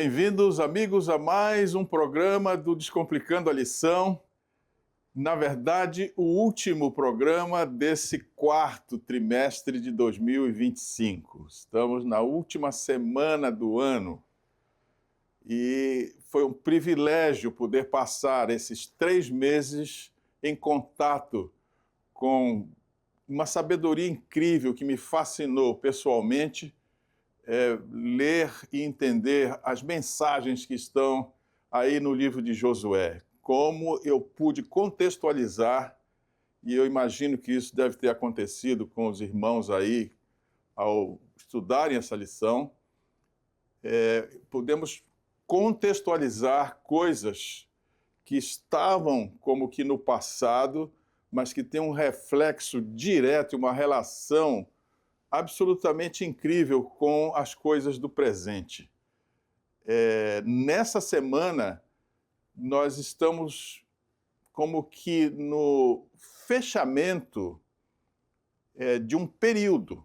Bem-vindos, amigos, a mais um programa do Descomplicando a Lição. Na verdade, o último programa desse quarto trimestre de 2025. Estamos na última semana do ano e foi um privilégio poder passar esses 3 meses em contato com uma sabedoria incrível que me fascinou pessoalmente. Ler e entender as mensagens que estão aí no livro de Josué. Como eu pude contextualizar, e eu imagino que isso deve ter acontecido com os irmãos aí ao estudarem essa lição, podemos contextualizar coisas que estavam como que no passado, mas que têm um reflexo direto, uma relação absolutamente incrível com as coisas do presente. Nessa semana, nós estamos como que no fechamento de um período.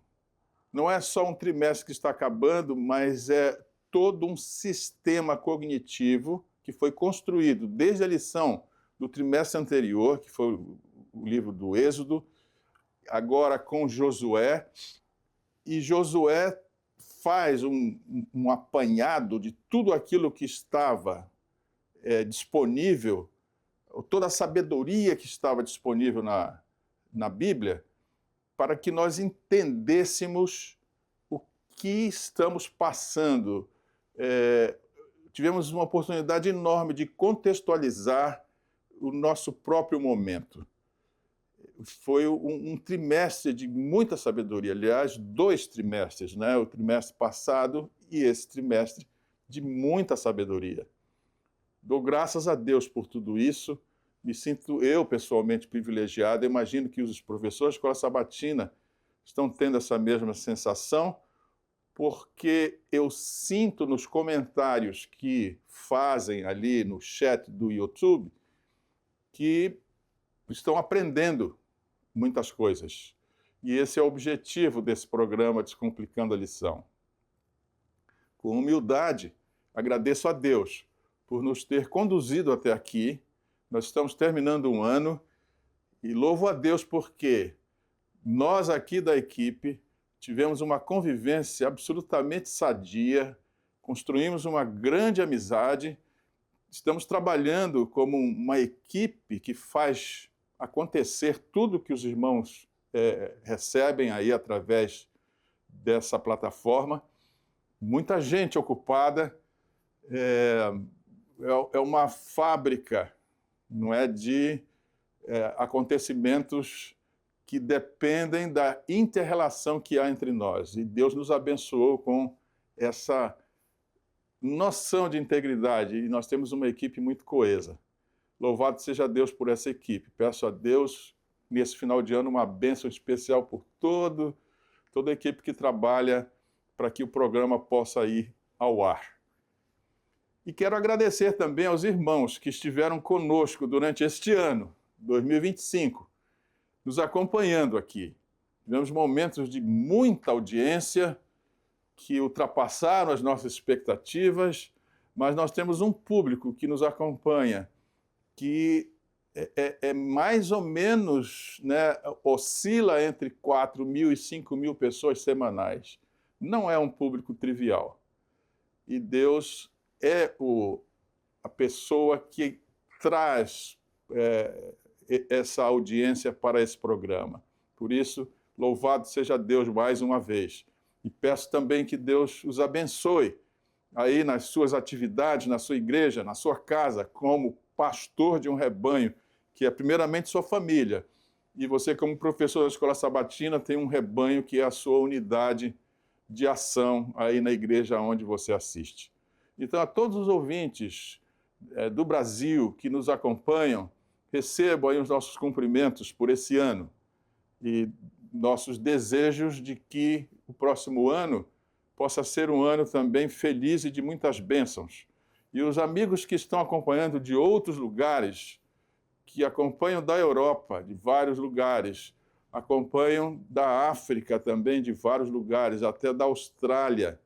Não é só um trimestre que está acabando, mas é todo um sistema cognitivo que foi construído desde a lição do trimestre anterior, que foi o livro do Êxodo, agora com Josué. E Josué faz um apanhado de tudo aquilo que estava disponível, toda a sabedoria que estava disponível na Bíblia, para que nós entendêssemos o que estamos passando. Tivemos uma oportunidade enorme de contextualizar o nosso próprio momento. Foi um trimestre de muita sabedoria, aliás, 2 trimestres, né? O trimestre passado e esse trimestre de muita sabedoria. Dou graças a Deus por tudo isso, me sinto eu pessoalmente privilegiado, eu imagino que os professores de escola sabatina estão tendo essa mesma sensação, porque eu sinto nos comentários que fazem ali no chat do YouTube que estão aprendendo muitas coisas. E esse é o objetivo desse programa Descomplicando a Lição. Com humildade, agradeço a Deus por nos ter conduzido até aqui. Nós estamos terminando um ano e louvo a Deus porque nós aqui da equipe tivemos uma convivência absolutamente sadia, construímos uma grande amizade, estamos trabalhando como uma equipe que faz acontecer tudo que os irmãos recebem aí através dessa plataforma. Muita gente ocupada, é uma fábrica, não é, de acontecimentos que dependem da inter-relação que há entre nós. E Deus nos abençoou com essa noção de integridade, e nós temos uma equipe muito coesa. Louvado seja Deus por essa equipe. Peço a Deus, nesse final de ano, uma bênção especial por toda a equipe que trabalha para que o programa possa ir ao ar. E quero agradecer também aos irmãos que estiveram conosco durante este ano, 2025, nos acompanhando aqui. Tivemos momentos de muita audiência que ultrapassaram as nossas expectativas, mas nós temos um público que nos acompanha que é mais ou menos, né, oscila entre 4.000 e 5.000 pessoas semanais. Não é um público trivial. E Deus é a pessoa que traz essa audiência para esse programa. Por isso, louvado seja Deus mais uma vez. E peço também que Deus os abençoe aí nas suas atividades, na sua igreja, na sua casa, como pastor de um rebanho, que é primeiramente sua família. E você, como professor da escola sabatina, tem um rebanho que é a sua unidade de ação aí na igreja onde você assiste. Então, a todos os ouvintes do Brasil que nos acompanham, recebam aí os nossos cumprimentos por esse ano e nossos desejos de que o próximo ano possa ser um ano também feliz e de muitas bênçãos. E os amigos que estão acompanhando de outros lugares, que acompanham da Europa, de vários lugares, acompanham da África também, de vários lugares, até da Austrália,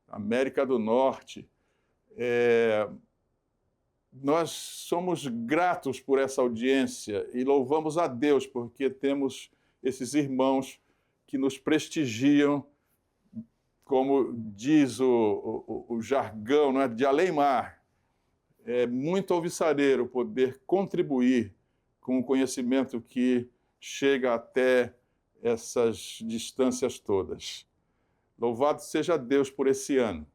América do Norte, Nós somos gratos por essa audiência e louvamos a Deus porque temos esses irmãos que nos prestigiam, como diz o jargão, não é, de além-mar. É muito alvissareiro poder contribuir com o conhecimento que chega até essas distâncias todas. Louvado seja Deus por esse ano.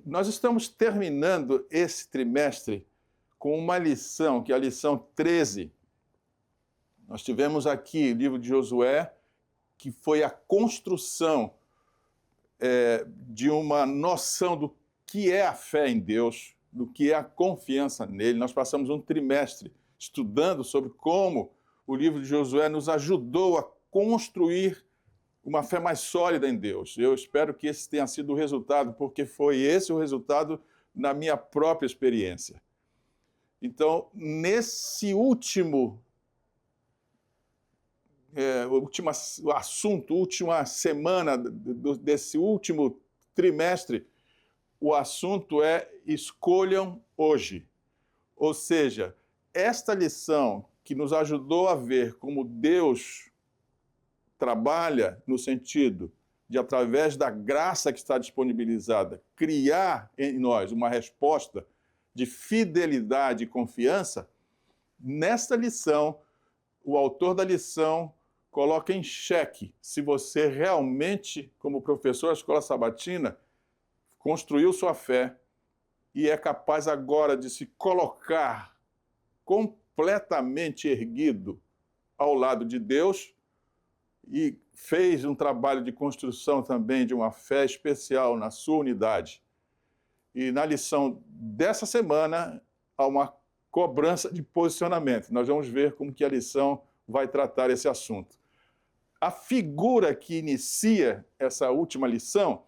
Nós estamos terminando esse trimestre com uma lição, que é a lição 13. Nós tivemos aqui o livro de Josué, que foi a construção de uma noção do que é a fé em Deus, do que é a confiança nele. Nós passamos um trimestre estudando sobre como o livro de Josué nos ajudou a construir uma fé mais sólida em Deus. Eu espero que esse tenha sido o resultado, porque foi esse o resultado na minha própria experiência. Então, nesse última semana desse último trimestre, o assunto é escolham hoje. Ou seja, esta lição que nos ajudou a ver como Deus trabalha no sentido de, através da graça que está disponibilizada, criar em nós uma resposta de fidelidade e confiança, nesta lição, o autor da lição coloca em xeque se você realmente, como professor da escola sabatina, construiu sua fé e é capaz agora de se colocar completamente erguido ao lado de Deus, e fez um trabalho de construção também de uma fé especial na sua unidade. E na lição dessa semana, há uma cobrança de posicionamento. Nós vamos ver como que a lição vai tratar esse assunto. A figura que inicia essa última lição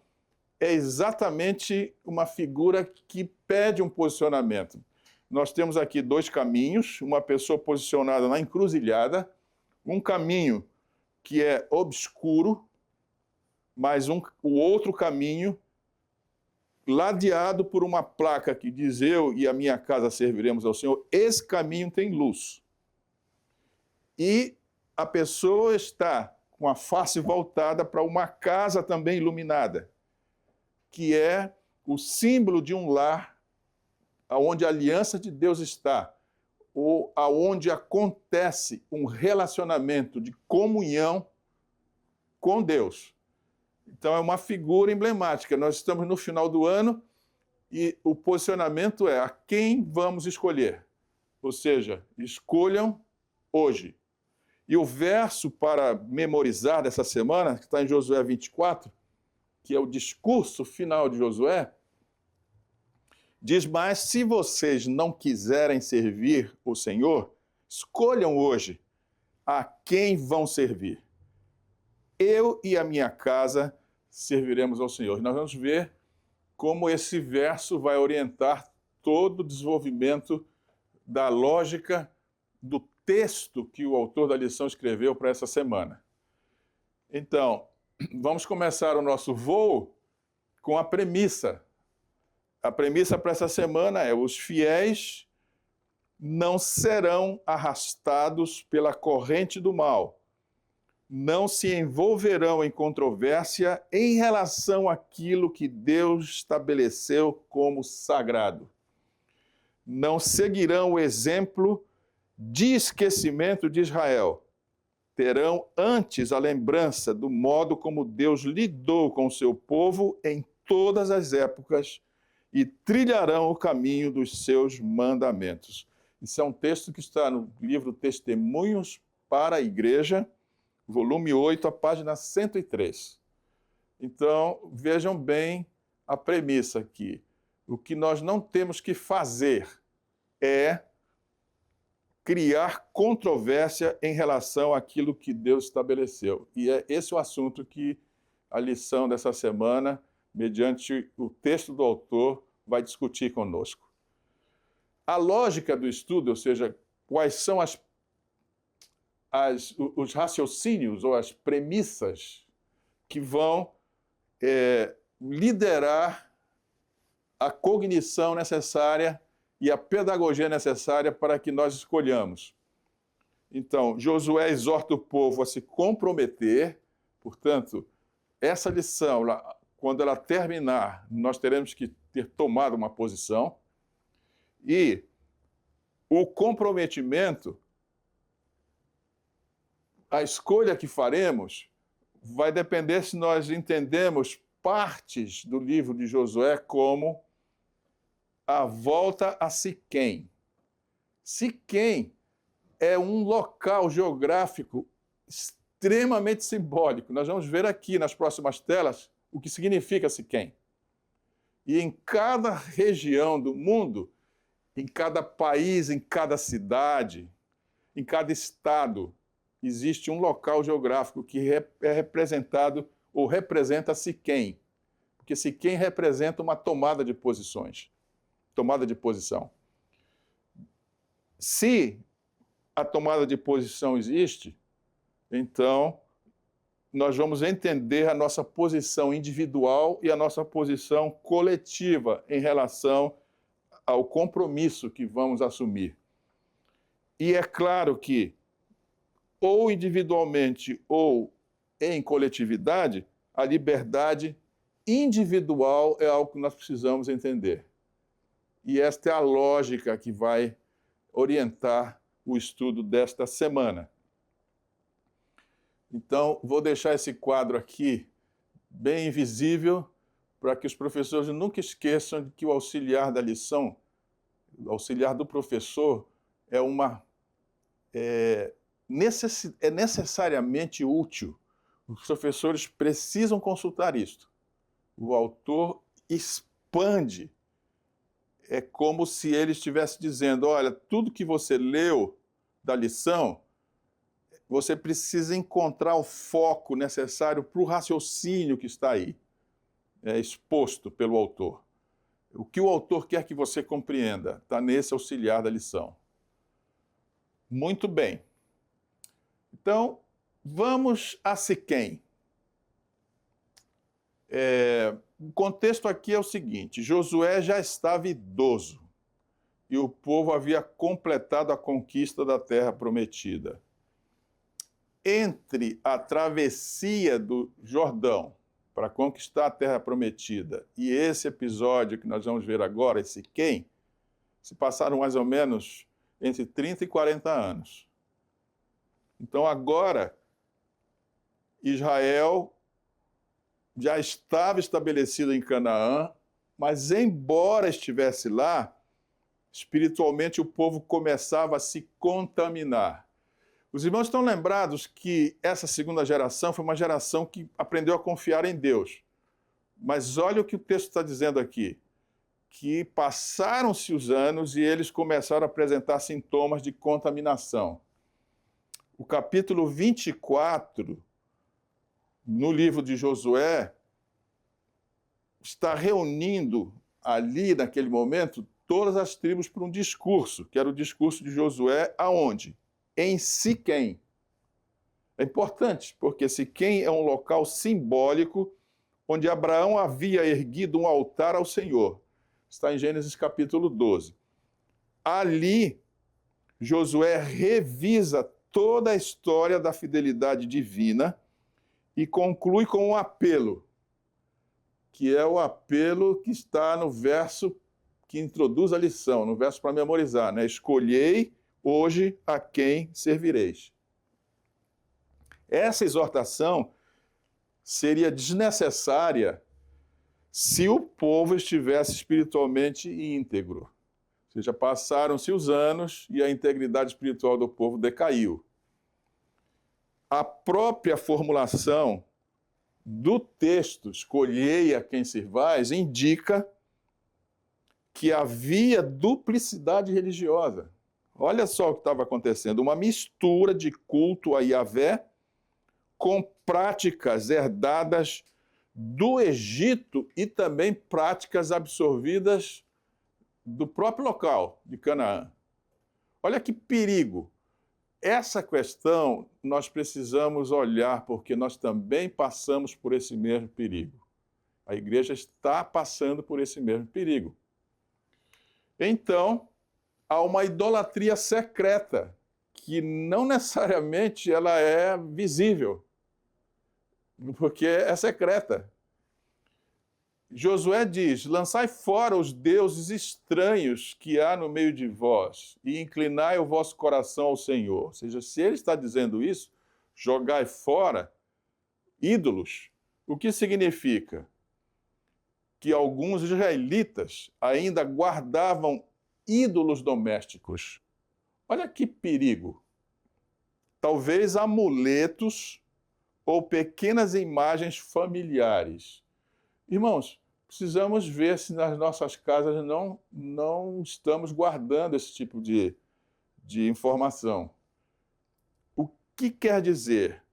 é exatamente uma figura que pede um posicionamento. Nós temos aqui dois caminhos, uma pessoa posicionada na encruzilhada, um caminho que é obscuro, mas o outro caminho ladeado por uma placa que diz: eu e a minha casa serviremos ao Senhor. Esse caminho tem luz. E a pessoa está com a face voltada para uma casa também iluminada, que é o símbolo de um lar onde a aliança de Deus está, ou aonde acontece um relacionamento de comunhão com Deus. Então é uma figura emblemática. Nós estamos no final do ano e o posicionamento é: a quem vamos escolher? Ou seja, escolham hoje. E o verso para memorizar dessa semana, que está em Josué 24, que é o discurso final de Josué, diz: mas se vocês não quiserem servir o Senhor, escolham hoje a quem vão servir. Eu e a minha casa serviremos ao Senhor. Nós vamos ver como esse verso vai orientar todo o desenvolvimento da lógica do texto que o autor da lição escreveu para essa semana. Então, vamos começar o nosso voo com a premissa. A premissa para essa semana é: os fiéis não serão arrastados pela corrente do mal, não se envolverão em controvérsia em relação àquilo que Deus estabeleceu como sagrado. Não seguirão o exemplo de esquecimento de Israel. Terão antes a lembrança do modo como Deus lidou com o seu povo em todas as épocas e trilharão o caminho dos seus mandamentos. Isso é um texto que está no livro Testemunhos para a Igreja, volume 8, a página 103. Então, vejam bem a premissa aqui. O que nós não temos que fazer é criar controvérsia em relação àquilo que Deus estabeleceu. E é esse o assunto que a lição dessa semana, mediante o texto do autor, vai discutir conosco. A lógica do estudo, ou seja, quais são os raciocínios ou as premissas que vão liderar a cognição necessária e a pedagogia necessária para que nós escolhamos. Então, Josué exorta o povo a se comprometer, portanto, essa lição, quando ela terminar, nós teremos que ter tomado uma posição, e o comprometimento, a escolha que faremos, vai depender se nós entendemos partes do livro de Josué como a volta a Siquém. Siquém é um local geográfico extremamente simbólico. Nós vamos ver aqui nas próximas telas o que significa Siquém. E em cada região do mundo, em cada país, em cada cidade, em cada estado, existe um local geográfico que é representado ou representa Siquém. Porque Siquém representa uma tomada de posições, tomada de posição. Se a tomada de posição existe, então nós vamos entender a nossa posição individual e a nossa posição coletiva em relação ao compromisso que vamos assumir. E é claro que, ou individualmente ou em coletividade, a liberdade individual é algo que nós precisamos entender. E esta é a lógica que vai orientar o estudo desta semana. Então, vou deixar esse quadro aqui bem visível para que os professores nunca esqueçam de que o auxiliar da lição, o auxiliar do professor, é necessariamente útil. Os professores precisam consultar isto. O autor expande. É como se ele estivesse dizendo, olha, tudo que você leu da lição, você precisa encontrar o foco necessário para o raciocínio que está aí, exposto pelo autor. O que o autor quer que você compreenda está nesse auxiliar da lição. Muito bem. Então, vamos a Siquém. O contexto aqui é o seguinte: Josué já estava idoso e o povo havia completado a conquista da terra prometida. Entre a travessia do Jordão para conquistar a terra prometida e esse episódio que nós vamos ver agora, esse Siquém, se passaram mais ou menos entre 30 e 40 anos. Então agora, Israel já estava estabelecido em Canaã, mas embora estivesse lá, espiritualmente o povo começava a se contaminar. Os irmãos estão lembrados que essa segunda geração foi uma geração que aprendeu a confiar em Deus. Mas olha o que o texto está dizendo aqui, que passaram-se os anos e eles começaram a apresentar sintomas de contaminação. O capítulo 24, no livro de Josué, está reunindo ali, naquele momento, todas as tribos para um discurso, que era o discurso de Josué, aonde? Em Siquém. É importante, porque Siquém é um local simbólico onde Abraão havia erguido um altar ao Senhor. Está em Gênesis capítulo 12. Ali, Josué revisa toda a história da fidelidade divina e conclui com um apelo, que é o apelo que está no verso que introduz a lição, no verso para memorizar, né? Escolhei hoje a quem servireis. Essa exortação seria desnecessária se o povo estivesse espiritualmente íntegro. Ou seja, passaram-se os anos e a integridade espiritual do povo decaiu. A própria formulação do texto, escolhei a quem servais, indica que havia duplicidade religiosa. Olha só o que estava acontecendo, uma mistura de culto a Yahvé com práticas herdadas do Egito e também práticas absorvidas do próprio local de Canaã. Olha que perigo. Essa questão nós precisamos olhar, porque nós também passamos por esse mesmo perigo. A igreja está passando por esse mesmo perigo. Então, há uma idolatria secreta, que não necessariamente ela é visível, porque é secreta. Josué diz: lançai fora os deuses estranhos que há no meio de vós, e inclinai o vosso coração ao Senhor. Ou seja, se ele está dizendo isso, jogai fora ídolos, o que significa? Que alguns israelitas ainda guardavam ídolos domésticos. Olha que perigo. Talvez amuletos ou pequenas imagens familiares. Irmãos, precisamos ver se nas nossas casas não estamos guardando esse tipo de informação. O que quer dizer?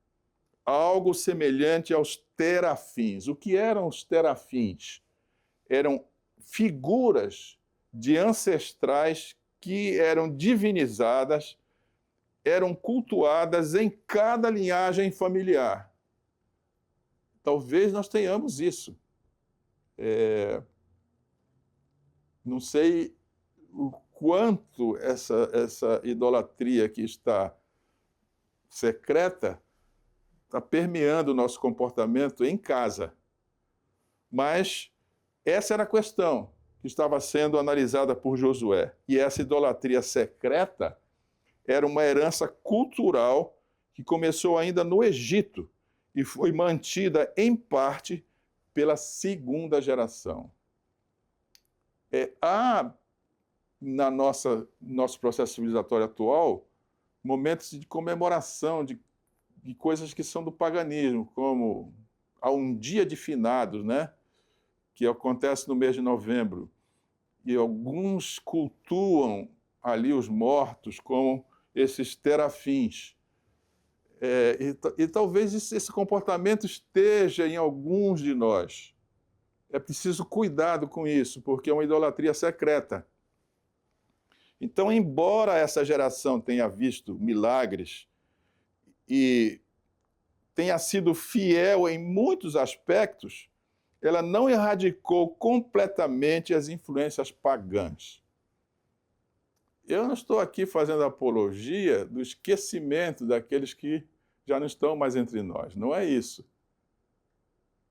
Algo semelhante aos terafins. O que eram os terafins? Eram figuras de ancestrais que eram divinizadas, eram cultuadas em cada linhagem familiar. Talvez nós tenhamos isso. Não sei o quanto essa idolatria que está secreta está permeando o nosso comportamento em casa. Mas essa era a questão que estava sendo analisada por Josué. E essa idolatria secreta era uma herança cultural que começou ainda no Egito e foi mantida em parte pela segunda geração. Há nosso processo civilizatório atual momentos de comemoração de coisas que são do paganismo, como há um dia de finados, né? Que acontece no mês de novembro, e alguns cultuam ali os mortos como esses terafins. E talvez esse comportamento esteja em alguns de nós. É preciso cuidado com isso, porque é uma idolatria secreta. Então, embora essa geração tenha visto milagres e tenha sido fiel em muitos aspectos, ela não erradicou completamente as influências pagãs. Eu não estou aqui fazendo apologia do esquecimento daqueles que já não estão mais entre nós. Não é isso.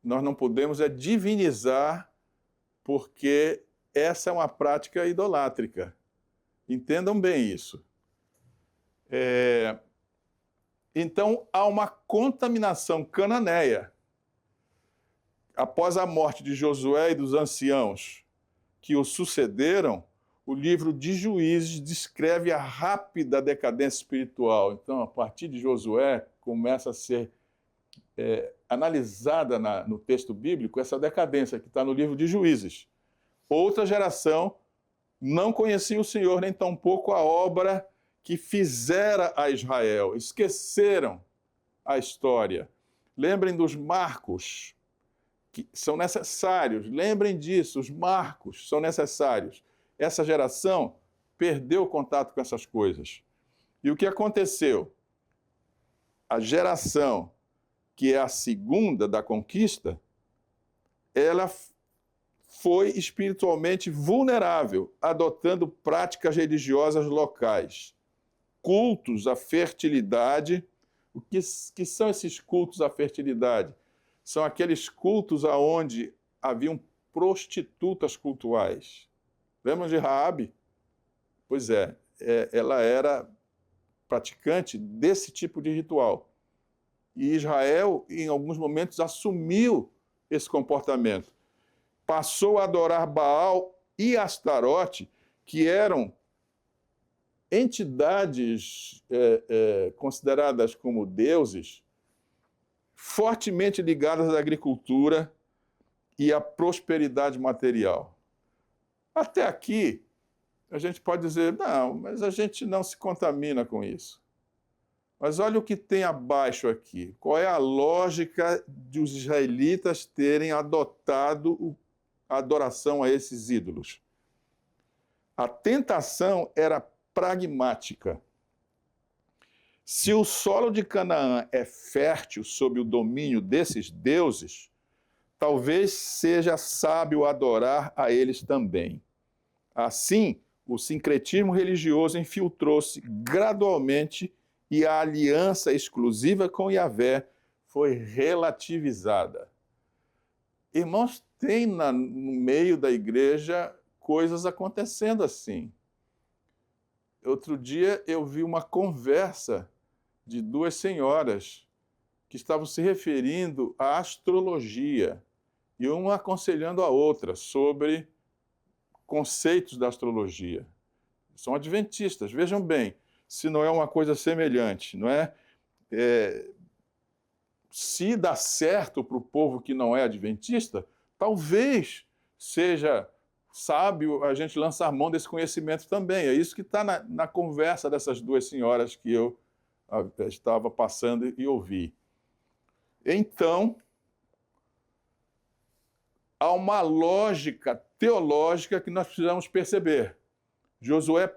Nós não podemos divinizar, porque essa é uma prática idolátrica. Entendam bem isso. Então, há uma contaminação cananeia. Após a morte de Josué e dos anciãos que o sucederam, o livro de Juízes descreve a rápida decadência espiritual. Então, a partir de Josué, começa a ser analisada no texto bíblico essa decadência que está no livro de Juízes. Outra geração não conhecia o Senhor, nem tampouco a obra que fizera a Israel. Esqueceram a história. Lembrem dos marcos, que são necessários. Lembrem disso, os marcos são necessários. Essa geração perdeu o contato com essas coisas. E o que aconteceu? A geração que é a segunda da conquista, ela foi espiritualmente vulnerável, adotando práticas religiosas locais, cultos à fertilidade. O que são esses cultos à fertilidade? São aqueles cultos onde haviam prostitutas cultuais. Lembram de Raabe? Pois ela era praticante desse tipo de ritual. E Israel, em alguns momentos, assumiu esse comportamento. Passou a adorar Baal e Astarote, que eram entidades consideradas como deuses, fortemente ligadas à agricultura e à prosperidade material. Até aqui, a gente pode dizer, não, mas a gente não se contamina com isso. Mas olha o que tem abaixo aqui. Qual é a lógica de os israelitas terem adotado a adoração a esses ídolos? A tentação era pragmática. Se o solo de Canaã é fértil sob o domínio desses deuses, talvez seja sábio adorar a eles também. Assim, o sincretismo religioso infiltrou-se gradualmente e a aliança exclusiva com Yahvé foi relativizada. Irmãos, tem no meio da igreja coisas acontecendo assim. Outro dia eu vi uma conversa de duas senhoras que estavam se referindo à astrologia e uma aconselhando a outra sobre conceitos da astrologia. São adventistas, vejam bem, se não é uma coisa semelhante, não é? Se dá certo para o povo que não é adventista, talvez seja sábio a gente lançar mão desse conhecimento também. É isso que está na conversa dessas duas senhoras que eu estava passando e ouvi. Então, há uma lógica teológica que nós precisamos perceber. Josué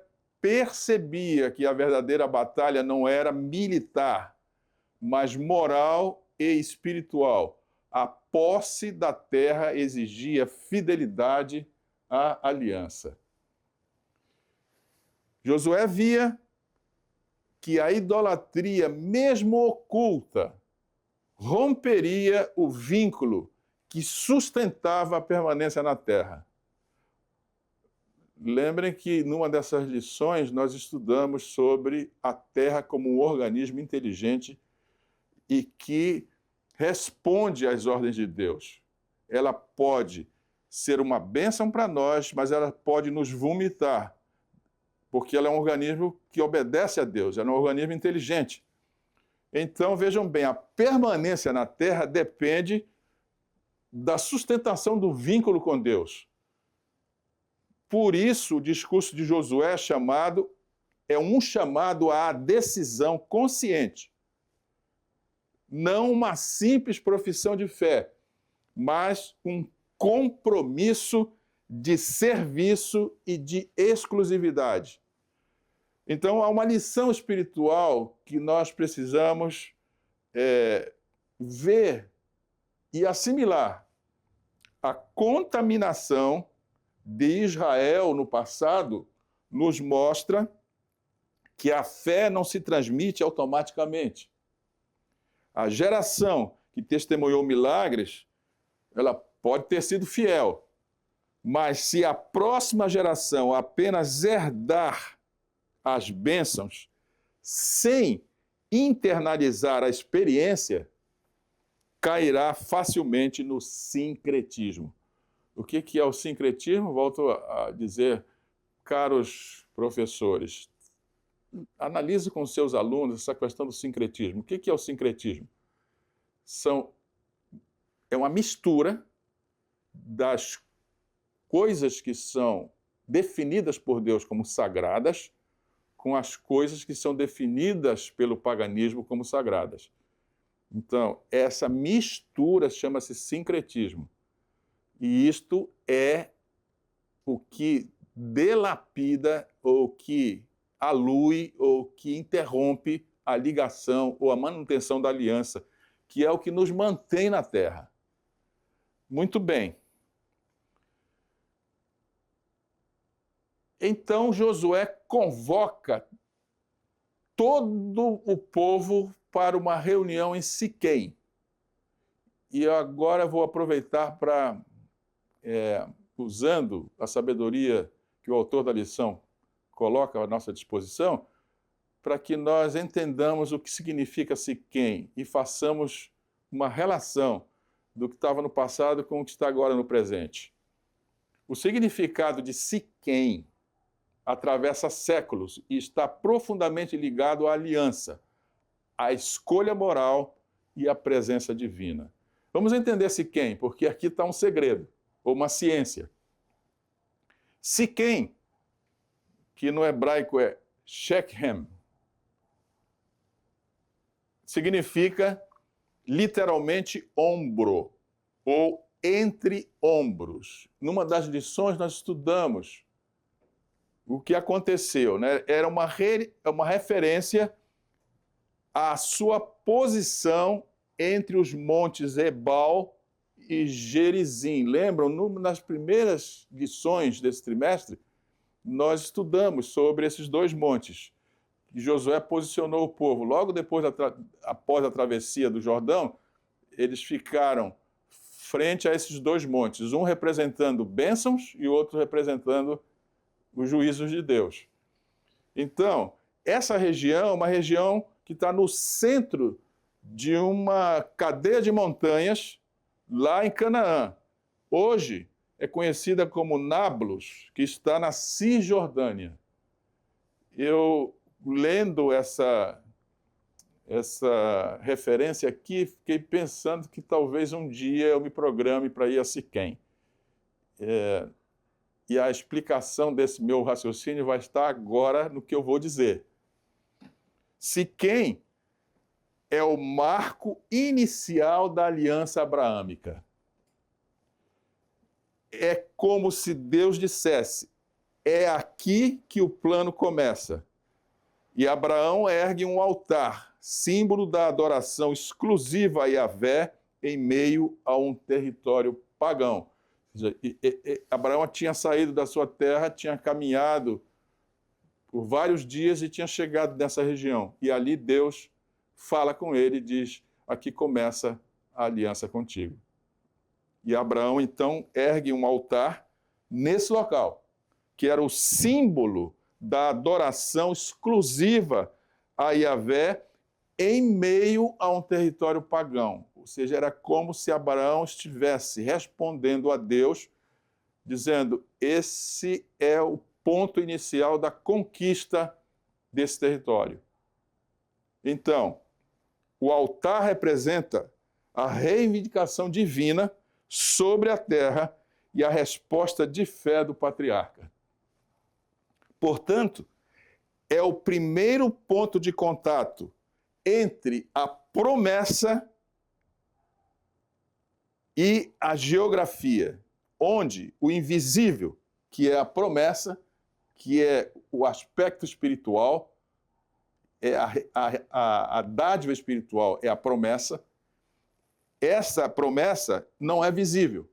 percebia que a verdadeira batalha não era militar, mas moral e espiritual. A posse da terra exigia fidelidade à aliança. Josué via que a idolatria, mesmo oculta, romperia o vínculo que sustentava a permanência na terra. Lembrem que numa dessas lições nós estudamos sobre a terra como um organismo inteligente e que responde às ordens de Deus. Ela pode ser uma bênção para nós, mas ela pode nos vomitar, porque ela é um organismo que obedece a Deus, ela é um organismo inteligente. Então, vejam bem, a permanência na terra depende da sustentação do vínculo com Deus. Por isso, o discurso de Josué é um chamado à decisão consciente. Não uma simples profissão de fé, mas um compromisso de serviço e de exclusividade. Então, há uma lição espiritual que nós precisamos ver e assimilar. A contaminação de Israel no passado nos mostra que a fé não se transmite automaticamente. A geração que testemunhou milagres, ela pode ter sido fiel, mas se a próxima geração apenas herdar as bênçãos sem internalizar a experiência, cairá facilmente no sincretismo. O que é o sincretismo? Volto a dizer, caros professores, analise com seus alunos essa questão do sincretismo. O que é o sincretismo? É uma mistura das coisas que são definidas por Deus como sagradas com as coisas que são definidas pelo paganismo como sagradas. Então, essa mistura chama-se sincretismo. E isto é o que delapida, ou que alui, ou que interrompe a ligação ou a manutenção da aliança, que é o que nos mantém na terra. Muito bem. Então Josué convoca todo o povo para uma reunião em Siquém. E agora vou aproveitar para, usando a sabedoria que o autor da lição coloca à nossa disposição, para que nós entendamos o que significa Siquém e façamos uma relação do que estava no passado com o que está agora no presente. O significado de Siquém atravessa séculos e está profundamente ligado à aliança, à escolha moral e à presença divina. Vamos entender Siquém, porque aqui está um segredo, ou uma ciência. Siquém, que no hebraico é Shechem, significa literalmente ombro, ou entre ombros. Numa das lições nós estudamos o que aconteceu, né? Era uma referência à sua posição entre os montes Ebal e Gerizim. Lembram? Nas primeiras lições desse trimestre, nós estudamos sobre esses dois montes. E Josué posicionou o povo. Logo depois, após a travessia do Jordão, eles ficaram frente a esses dois montes, um representando bênçãos e o outro representando os juízos de Deus. Então, essa região é uma região que está no centro de uma cadeia de montanhas lá em Canaã. Hoje é conhecida como Nablus, que está na Cisjordânia. Eu, lendo essa referência aqui, fiquei pensando que talvez um dia eu me programe para ir a Siquém. E a explicação desse meu raciocínio vai estar agora no que eu vou dizer. Siquém é o marco inicial da aliança abraâmica. É como se Deus dissesse, é aqui que o plano começa. E Abraão ergue um altar, símbolo da adoração exclusiva a Yahvé em meio a um território pagão. Ou seja, Abraão tinha saído da sua terra, tinha caminhado por vários dias e tinha chegado nessa região. E ali Deus fala com ele e diz, aqui começa a aliança contigo. E Abraão, então, ergue um altar nesse local, que era o símbolo da adoração exclusiva a Yahvé em meio a um território pagão. Ou seja, era como se Abraão estivesse respondendo a Deus, dizendo, esse é o ponto inicial da conquista desse território. Então, o altar representa a reivindicação divina sobre a terra e a resposta de fé do patriarca. Portanto, é o primeiro ponto de contato entre a promessa e a geografia, onde o invisível, que é a promessa, que é o aspecto espiritual, é a dádiva espiritual é a promessa. Essa promessa não é visível,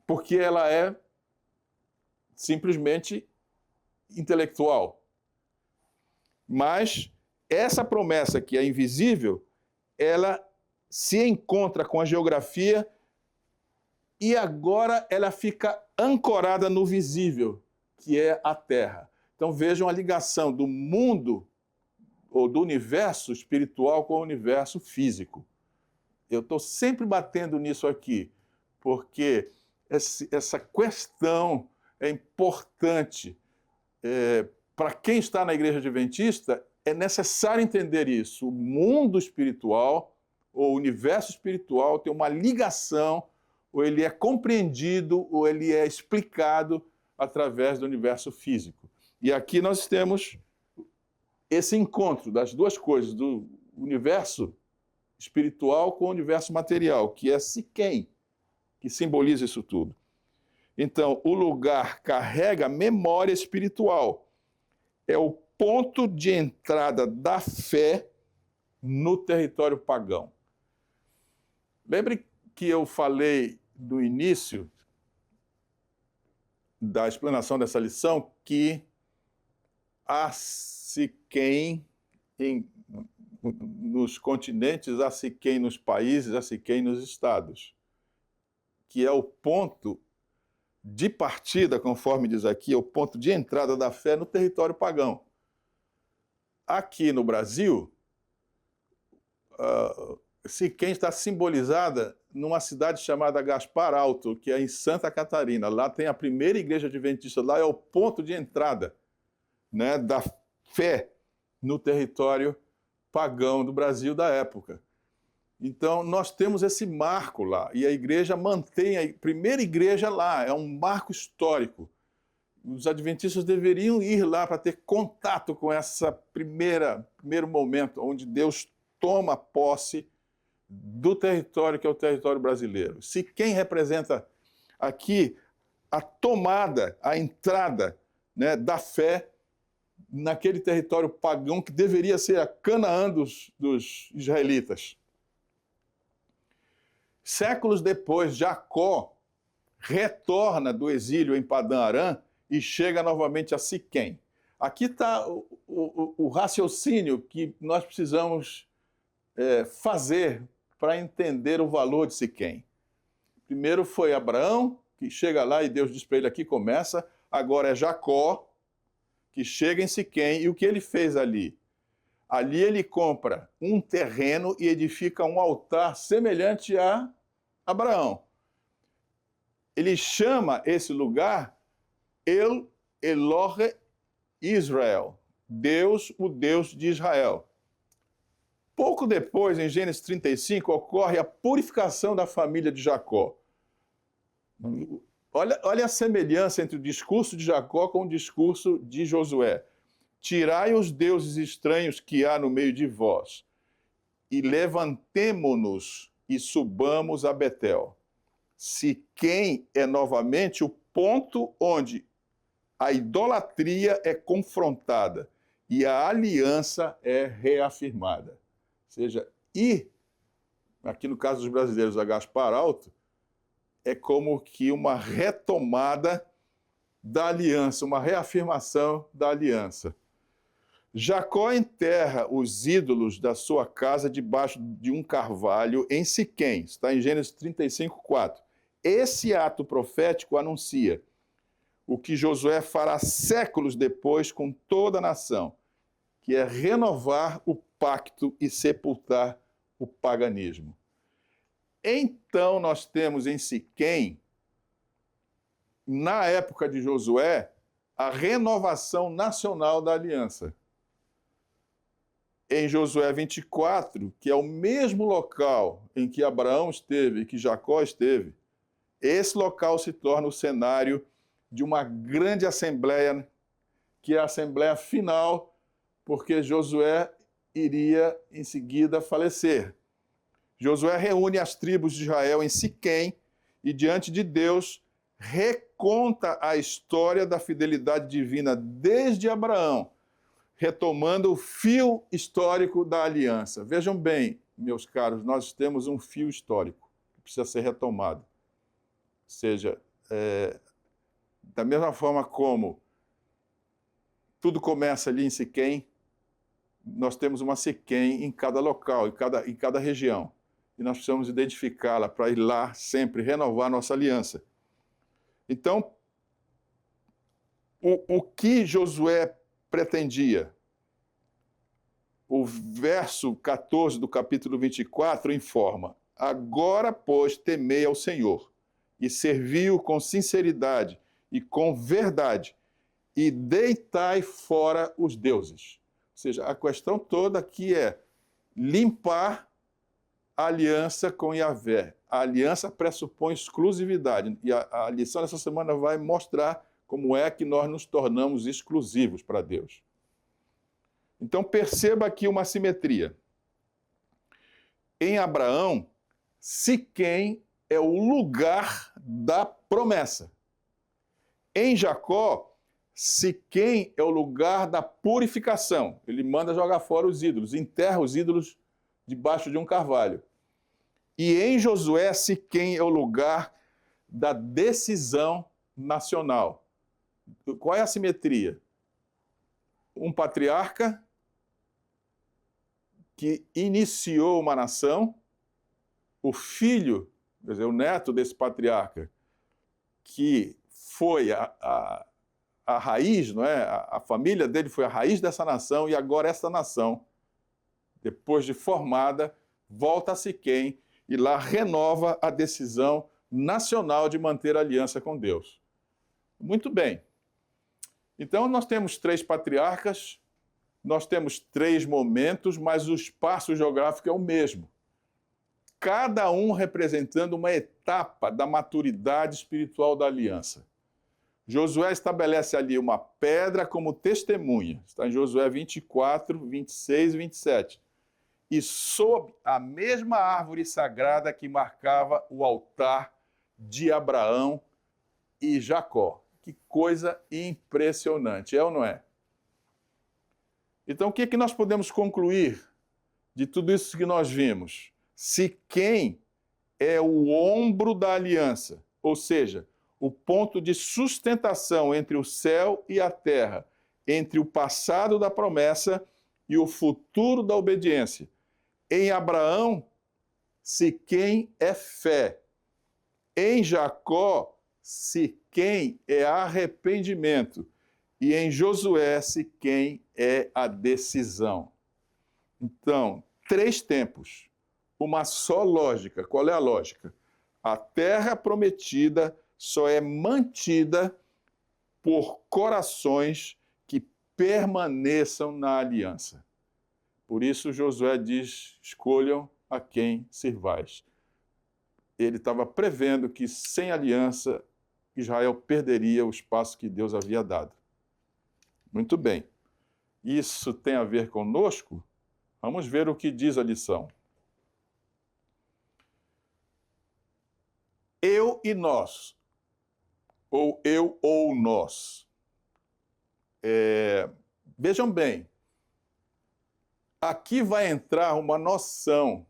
porque ela é simplesmente intelectual. Mas essa promessa que é invisível, ela se encontra com a geografia e agora ela fica ancorada no visível, que é a Terra. Então vejam a ligação do mundo ou do universo espiritual com o universo físico. Eu estou sempre batendo nisso aqui, porque essa questão é importante. Para quem está na Igreja Adventista, é necessário entender isso. O mundo espiritual, ou o universo espiritual, tem uma ligação, ou ele é compreendido, ou ele é explicado através do universo físico. E aqui nós temos esse encontro das duas coisas, do universo espiritual com o universo material, que é Siquém, que simboliza isso tudo. Então, o lugar carrega memória espiritual. É o ponto de entrada da fé no território pagão. Lembre que eu falei no início da explanação dessa lição que há Siquém nos continentes, há Siquém nos países, há Siquém nos estados, que é o ponto de partida, conforme diz aqui, é o ponto de entrada da fé no território pagão. Aqui no Brasil, Siquém está simbolizada numa cidade chamada Gaspar Alto, que é em Santa Catarina. Lá tem a primeira igreja adventista, lá é o ponto de entrada, né, da fé no território pagão do Brasil da época. Então, nós temos esse marco lá, e a igreja mantém a primeira igreja lá, é um marco histórico. Os adventistas deveriam ir lá para ter contato com essa primeiro momento, onde Deus toma posse do território que é o território brasileiro. Siquém representa aqui a tomada, a entrada, né, da fé naquele território pagão que deveria ser a Canaã dos israelitas. Séculos depois, Jacó retorna do exílio em Padã-Arã e chega novamente a Siquém. Aqui está o raciocínio que nós precisamos fazer para entender o valor de Siquém. Primeiro foi Abraão, que chega lá e Deus diz para ele: aqui começa. Agora é Jacó, que chega em Siquém. E o que ele fez ali? Ali ele compra um terreno e edifica um altar semelhante a Abraão. Ele chama esse lugar Elohe Israel, Deus, o Deus de Israel. Pouco depois, em Gênesis 35, ocorre a purificação da família de Jacó. Olha a semelhança entre o discurso de Jacó com o discurso de Josué. Tirai os deuses estranhos que há no meio de vós, e levantemo-nos e subamos a Betel. Siquém é novamente o ponto onde a idolatria é confrontada e a aliança é reafirmada. Ou seja, aqui no caso dos brasileiros, a Gaspar Alto, é como que uma retomada da aliança, uma reafirmação da aliança. Jacó enterra os ídolos da sua casa debaixo de um carvalho em Siquém, está em Gênesis 35, 4. Esse ato profético anuncia o que Josué fará séculos depois com toda a nação, que é renovar o pacto e sepultar o paganismo. Então nós temos em Siquém, na época de Josué, a renovação nacional da aliança. Em Josué 24, que é o mesmo local em que Abraão esteve e que Jacó esteve, esse local se torna o cenário de uma grande assembleia, que é a assembleia final, porque Josué iria em seguida falecer. Josué reúne as tribos de Israel em Siquém e, diante de Deus, reconta a história da fidelidade divina desde Abraão, retomando o fio histórico da aliança. Vejam bem, meus caros, nós temos um fio histórico que precisa ser retomado. Ou seja, da mesma forma como tudo começa ali em Siquém, nós temos uma Siquém em cada local, em cada região. E nós precisamos identificá-la para ir lá sempre renovar nossa aliança. Então, o que Josué pretendia? O verso 14 do capítulo 24 informa: agora, pois, temei ao Senhor, e servi-o com sinceridade e com verdade, e deitai fora os deuses. Ou seja, a questão toda aqui é limpar a aliança com Yahvé. A aliança pressupõe exclusividade, e a lição dessa semana vai mostrar como é que nós nos tornamos exclusivos para Deus. Então perceba aqui uma simetria. Em Abraão, Siquém é o lugar da promessa. Em Jacó, Siquém é o lugar da purificação. Ele manda jogar fora os ídolos, enterra os ídolos debaixo de um carvalho. E em Josué, Siquém é o lugar da decisão nacional. Qual é a simetria? Um patriarca que iniciou uma nação, o filho, quer dizer, o neto desse patriarca, que foi a raiz, não é? A família dele foi a raiz dessa nação, e agora essa nação, depois de formada, volta a Siquém e lá renova a decisão nacional de manter a aliança com Deus. Muito bem. Então, nós temos 3 patriarcas, nós temos 3 momentos, mas o espaço geográfico é o mesmo. Cada um representando uma etapa da maturidade espiritual da aliança. Josué estabelece ali uma pedra como testemunha. Está em Josué 24, 26 e 27. E sob a mesma árvore sagrada que marcava o altar de Abraão e Jacó. Que coisa impressionante, é ou não é? Então, o que é que nós podemos concluir de tudo isso que nós vimos? Siquém é o ombro da aliança, ou seja, o ponto de sustentação entre o céu e a terra, entre o passado da promessa e o futuro da obediência. Em Abraão, Siquém é fé. Em Jacó, Siquém é arrependimento. E em Josué, Siquém é a decisão. Então, 3 tempos, uma só lógica. Qual é a lógica? A terra prometida só é mantida por corações que permaneçam na aliança. Por isso Josué diz, escolham a quem servais. Ele estava prevendo que sem aliança Israel perderia o espaço que Deus havia dado. Muito bem. Isso tem a ver conosco? Vamos ver o que diz a lição. Eu e nós, ou eu ou nós. Vejam bem, aqui vai entrar uma noção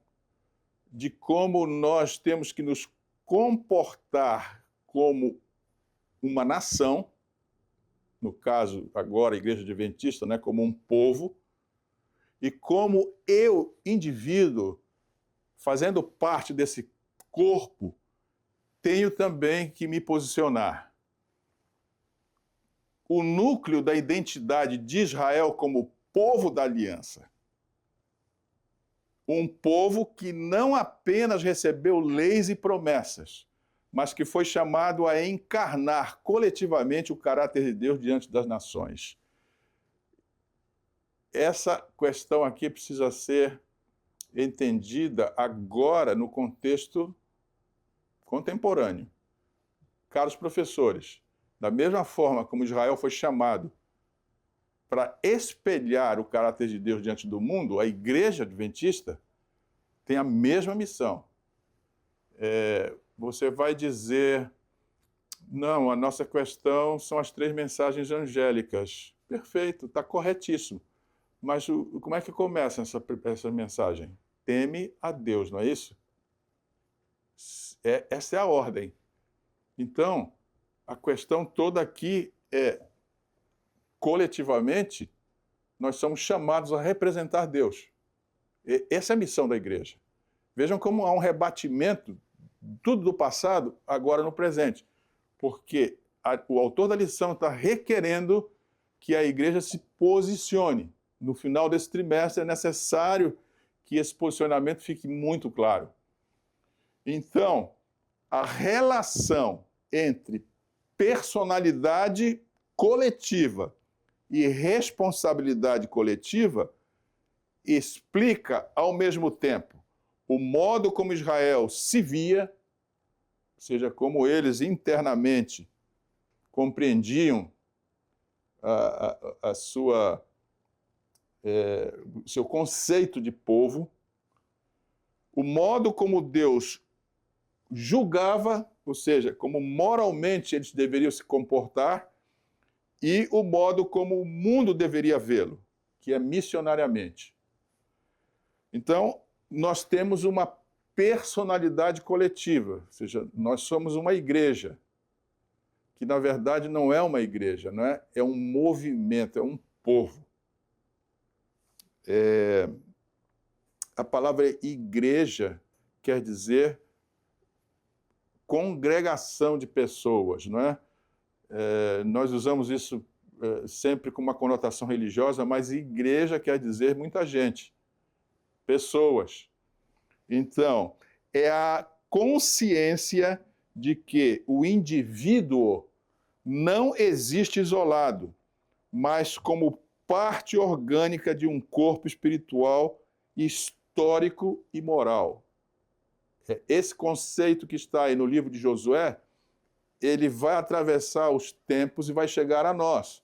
de como nós temos que nos comportar como uma nação, no caso agora a Igreja Adventista, né, como um povo, e como eu, indivíduo, fazendo parte desse corpo, tenho também que me posicionar. O núcleo da identidade de Israel como povo da aliança. Um povo que não apenas recebeu leis e promessas, mas que foi chamado a encarnar coletivamente o caráter de Deus diante das nações. Essa questão aqui precisa ser entendida agora no contexto contemporâneo. Caros professores, da mesma forma como Israel foi chamado para espelhar o caráter de Deus diante do mundo, a Igreja Adventista tem a mesma missão. Você vai dizer, não, a nossa questão são as 3 mensagens angélicas. Perfeito, está corretíssimo. Mas como é que começa essa mensagem? Teme a Deus, não é isso? Essa é a ordem. Então, a questão toda aqui é, coletivamente, nós somos chamados a representar Deus. Essa é a missão da igreja. Vejam como há um rebatimento, tudo do passado, agora no presente. Porque o autor da lição está requerendo que a igreja se posicione. No final desse trimestre é necessário que esse posicionamento fique muito claro. Então, a relação entre personalidade coletiva e responsabilidade coletiva explica, ao mesmo tempo, o modo como Israel se via, ou seja, como eles internamente compreendiam o seu conceito de povo, o modo como Deus julgava, ou seja, como moralmente eles deveriam se comportar, e o modo como o mundo deveria vê-lo, que é missionariamente. Então, nós temos uma personalidade coletiva, ou seja, nós somos uma igreja, que na verdade não é uma igreja, não é? É um movimento, é um povo. A palavra igreja quer dizer congregação de pessoas, não é? Nós usamos isso sempre com uma conotação religiosa, mas igreja quer dizer muita gente, pessoas. Então, é a consciência de que o indivíduo não existe isolado, mas como parte orgânica de um corpo espiritual, histórico e moral. Esse conceito que está aí no livro de Josué, ele vai atravessar os tempos e vai chegar a nós.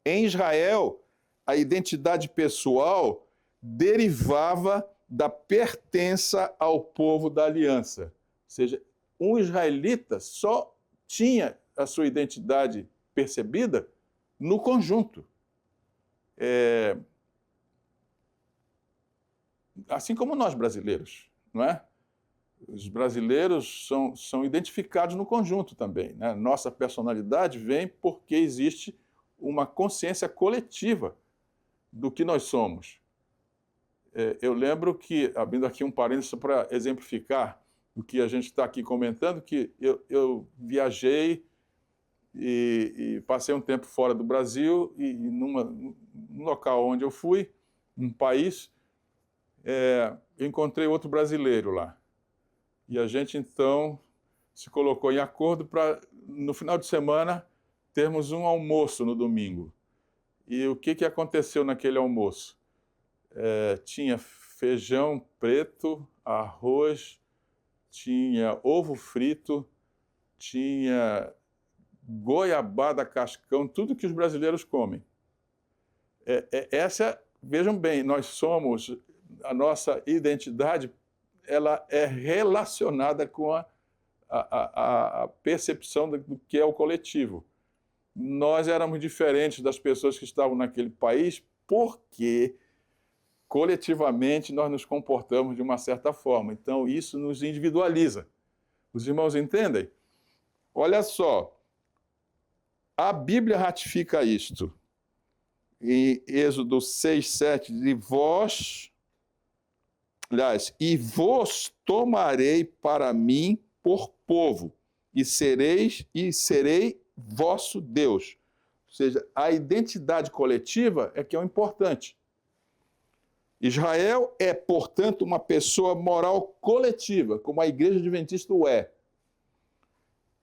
Em Israel, a identidade pessoal derivava da pertença ao povo da aliança. Ou seja, um israelita só tinha a sua identidade percebida no conjunto. Assim como nós brasileiros, não é? Os brasileiros são identificados no conjunto também, né? Nossa personalidade vem porque existe uma consciência coletiva do que nós somos. Eu lembro que, abrindo aqui um parênteses para exemplificar o que a gente está aqui comentando, que eu viajei e passei um tempo fora do Brasil e num local onde eu fui, um país, eu encontrei outro brasileiro lá. E a gente, então, se colocou em acordo para, no final de semana, termos um almoço no domingo. E o que aconteceu naquele almoço? Tinha feijão preto, arroz, tinha ovo frito, tinha goiabada cascão, tudo que os brasileiros comem. Vejam bem, a nossa identidade, ela é relacionada com a percepção do que é o coletivo. Nós éramos diferentes das pessoas que estavam naquele país porque, coletivamente, nós nos comportamos de uma certa forma. Então, isso nos individualiza. Os irmãos entendem? Olha só, a Bíblia ratifica isto. Em Êxodo 6, 7, e vos tomarei para mim por povo, e serei vosso Deus. Ou seja, a identidade coletiva é que é o importante. Israel é, portanto, uma pessoa moral coletiva, como a Igreja Adventista o é.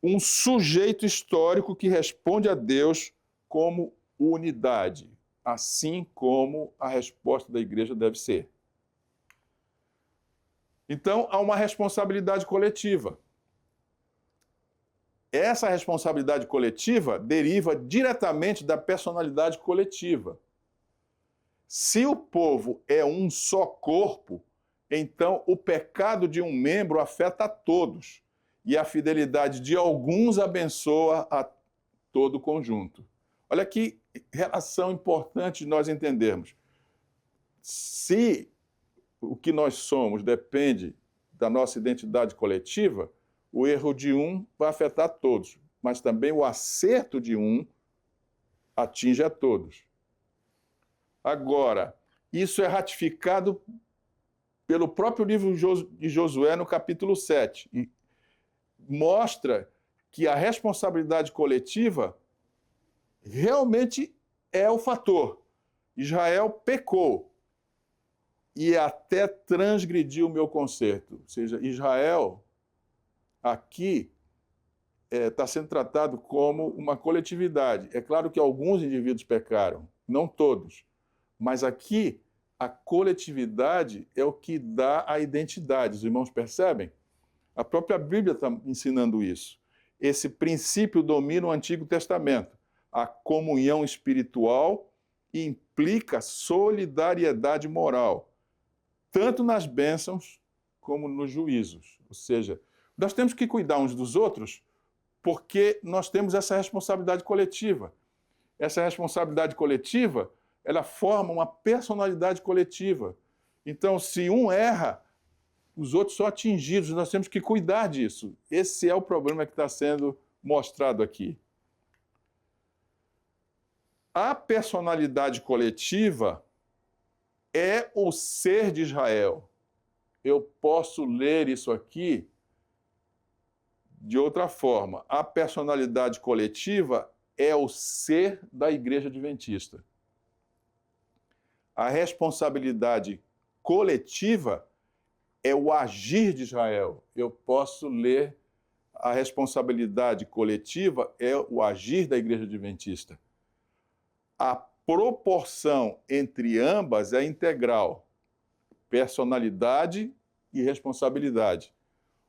Um sujeito histórico que responde a Deus como unidade, assim como a resposta da igreja deve ser. Então, há uma responsabilidade coletiva. Essa responsabilidade coletiva deriva diretamente da personalidade coletiva. Se o povo é um só corpo, então o pecado de um membro afeta a todos, e a fidelidade de alguns abençoa a todo o conjunto. Olha que relação importante nós entendermos. Se o que nós somos depende da nossa identidade coletiva, o erro de um vai afetar todos, mas também o acerto de um atinge a todos. Agora, isso é ratificado pelo próprio livro de Josué, no capítulo 7, e mostra que a responsabilidade coletiva realmente é o fator. Israel pecou e até transgrediu o meu conserto. Ou seja, Israel aqui está sendo tratado como uma coletividade. É claro que alguns indivíduos pecaram, não todos, mas aqui a coletividade é o que dá a identidade. Os irmãos percebem? A própria Bíblia está ensinando isso. Esse princípio domina o Antigo Testamento. A comunhão espiritual implica solidariedade moral, tanto nas bênçãos como nos juízos. Ou seja, nós temos que cuidar uns dos outros porque nós temos essa responsabilidade coletiva. Essa responsabilidade coletiva, ela forma uma personalidade coletiva. Então, se um erra, os outros são atingidos, nós temos que cuidar disso. Esse é o problema que está sendo mostrado aqui. A personalidade coletiva é o ser de Israel. Eu posso ler isso aqui de outra forma. A personalidade coletiva é o ser da Igreja Adventista. A responsabilidade coletiva é o agir de Israel. Eu posso ler a responsabilidade coletiva é o agir da Igreja Adventista. A proporção entre ambas é integral. Personalidade e responsabilidade.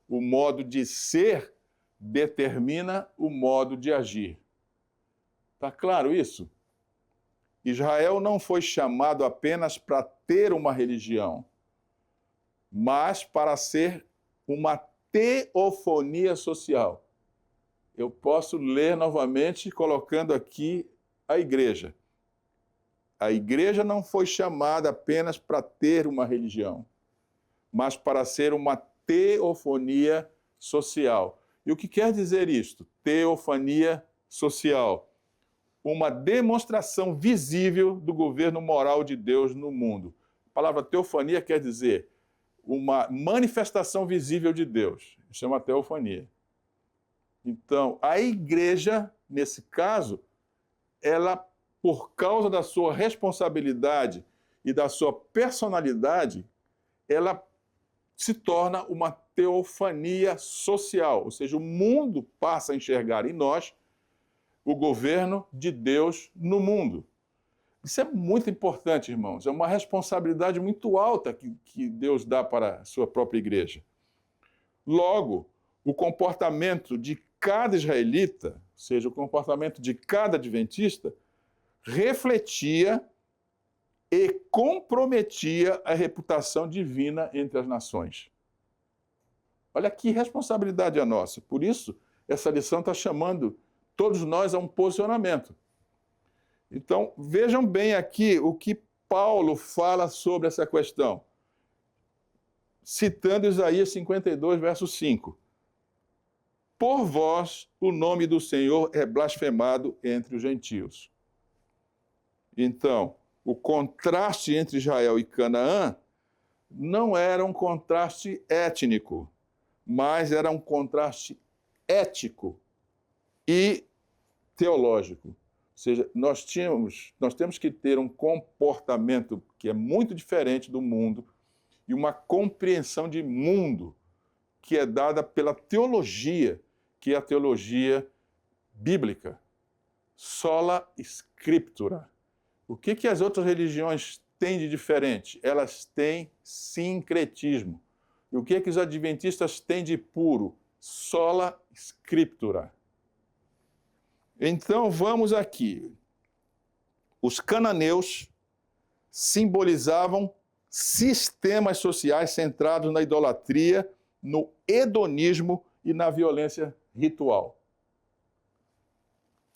O modo de ser determina o modo de agir. Está claro isso? Israel não foi chamado apenas para ter uma religião, mas para ser uma teofonia social. Eu posso ler novamente colocando aqui a igreja. A igreja não foi chamada apenas para ter uma religião, mas para ser uma teofonia social. E o que quer dizer isto? Teofania social. Uma demonstração visível do governo moral de Deus no mundo. A palavra teofania quer dizer uma manifestação visível de Deus. Isso é uma teofania. Então, a igreja, nesse caso, ela, por causa da sua responsabilidade e da sua personalidade, ela se torna uma teofania social, ou seja, o mundo passa a enxergar em nós o governo de Deus no mundo. Isso é muito importante, irmãos, é uma responsabilidade muito alta que Deus dá para a sua própria igreja. Logo, o comportamento de cada israelita, ou seja, o comportamento de cada adventista, refletia e comprometia a reputação divina entre as nações. Olha que responsabilidade é nossa. Por isso, essa lição está chamando todos nós a um posicionamento. Então, vejam bem aqui o que Paulo fala sobre essa questão, citando Isaías 52, verso 5. Por vós o nome do Senhor é blasfemado entre os gentios. Então, o contraste entre Israel e Canaã não era um contraste étnico, mas era um contraste ético e teológico. Ou seja, nós temos que ter um comportamento que é muito diferente do mundo e uma compreensão de mundo que é dada pela teologia, que é a teologia bíblica. Sola scriptura. O que as outras religiões têm de diferente? Elas têm sincretismo. E o que os adventistas têm de puro? Sola scriptura. Então, vamos aqui. Os cananeus simbolizavam sistemas sociais centrados na idolatria, no hedonismo e na violência ritual.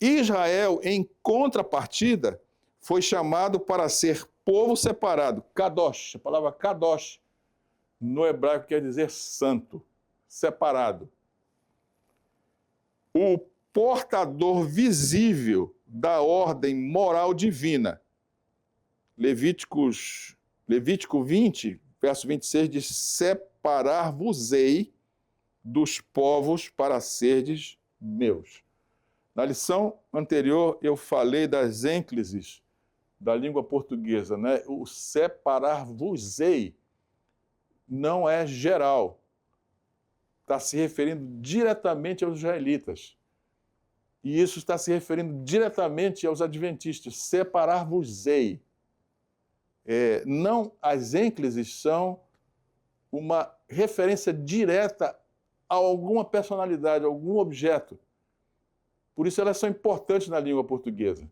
Israel, em contrapartida, foi chamado para ser povo separado, kadosh. A palavra kadosh no hebraico quer dizer santo, separado. O portador visível da ordem moral divina. Levítico 20, verso 26, diz: separar-vos-ei dos povos para serdes meus. Na lição anterior, eu falei das ênclises da língua portuguesa, né? O separar-vos-ei não é geral. Está se referindo diretamente aos israelitas. E isso está se referindo diretamente aos adventistas. Separar-vos-ei. Não, as ênclises são uma referência direta a alguma personalidade, a algum objeto. Por isso elas são importantes na língua portuguesa.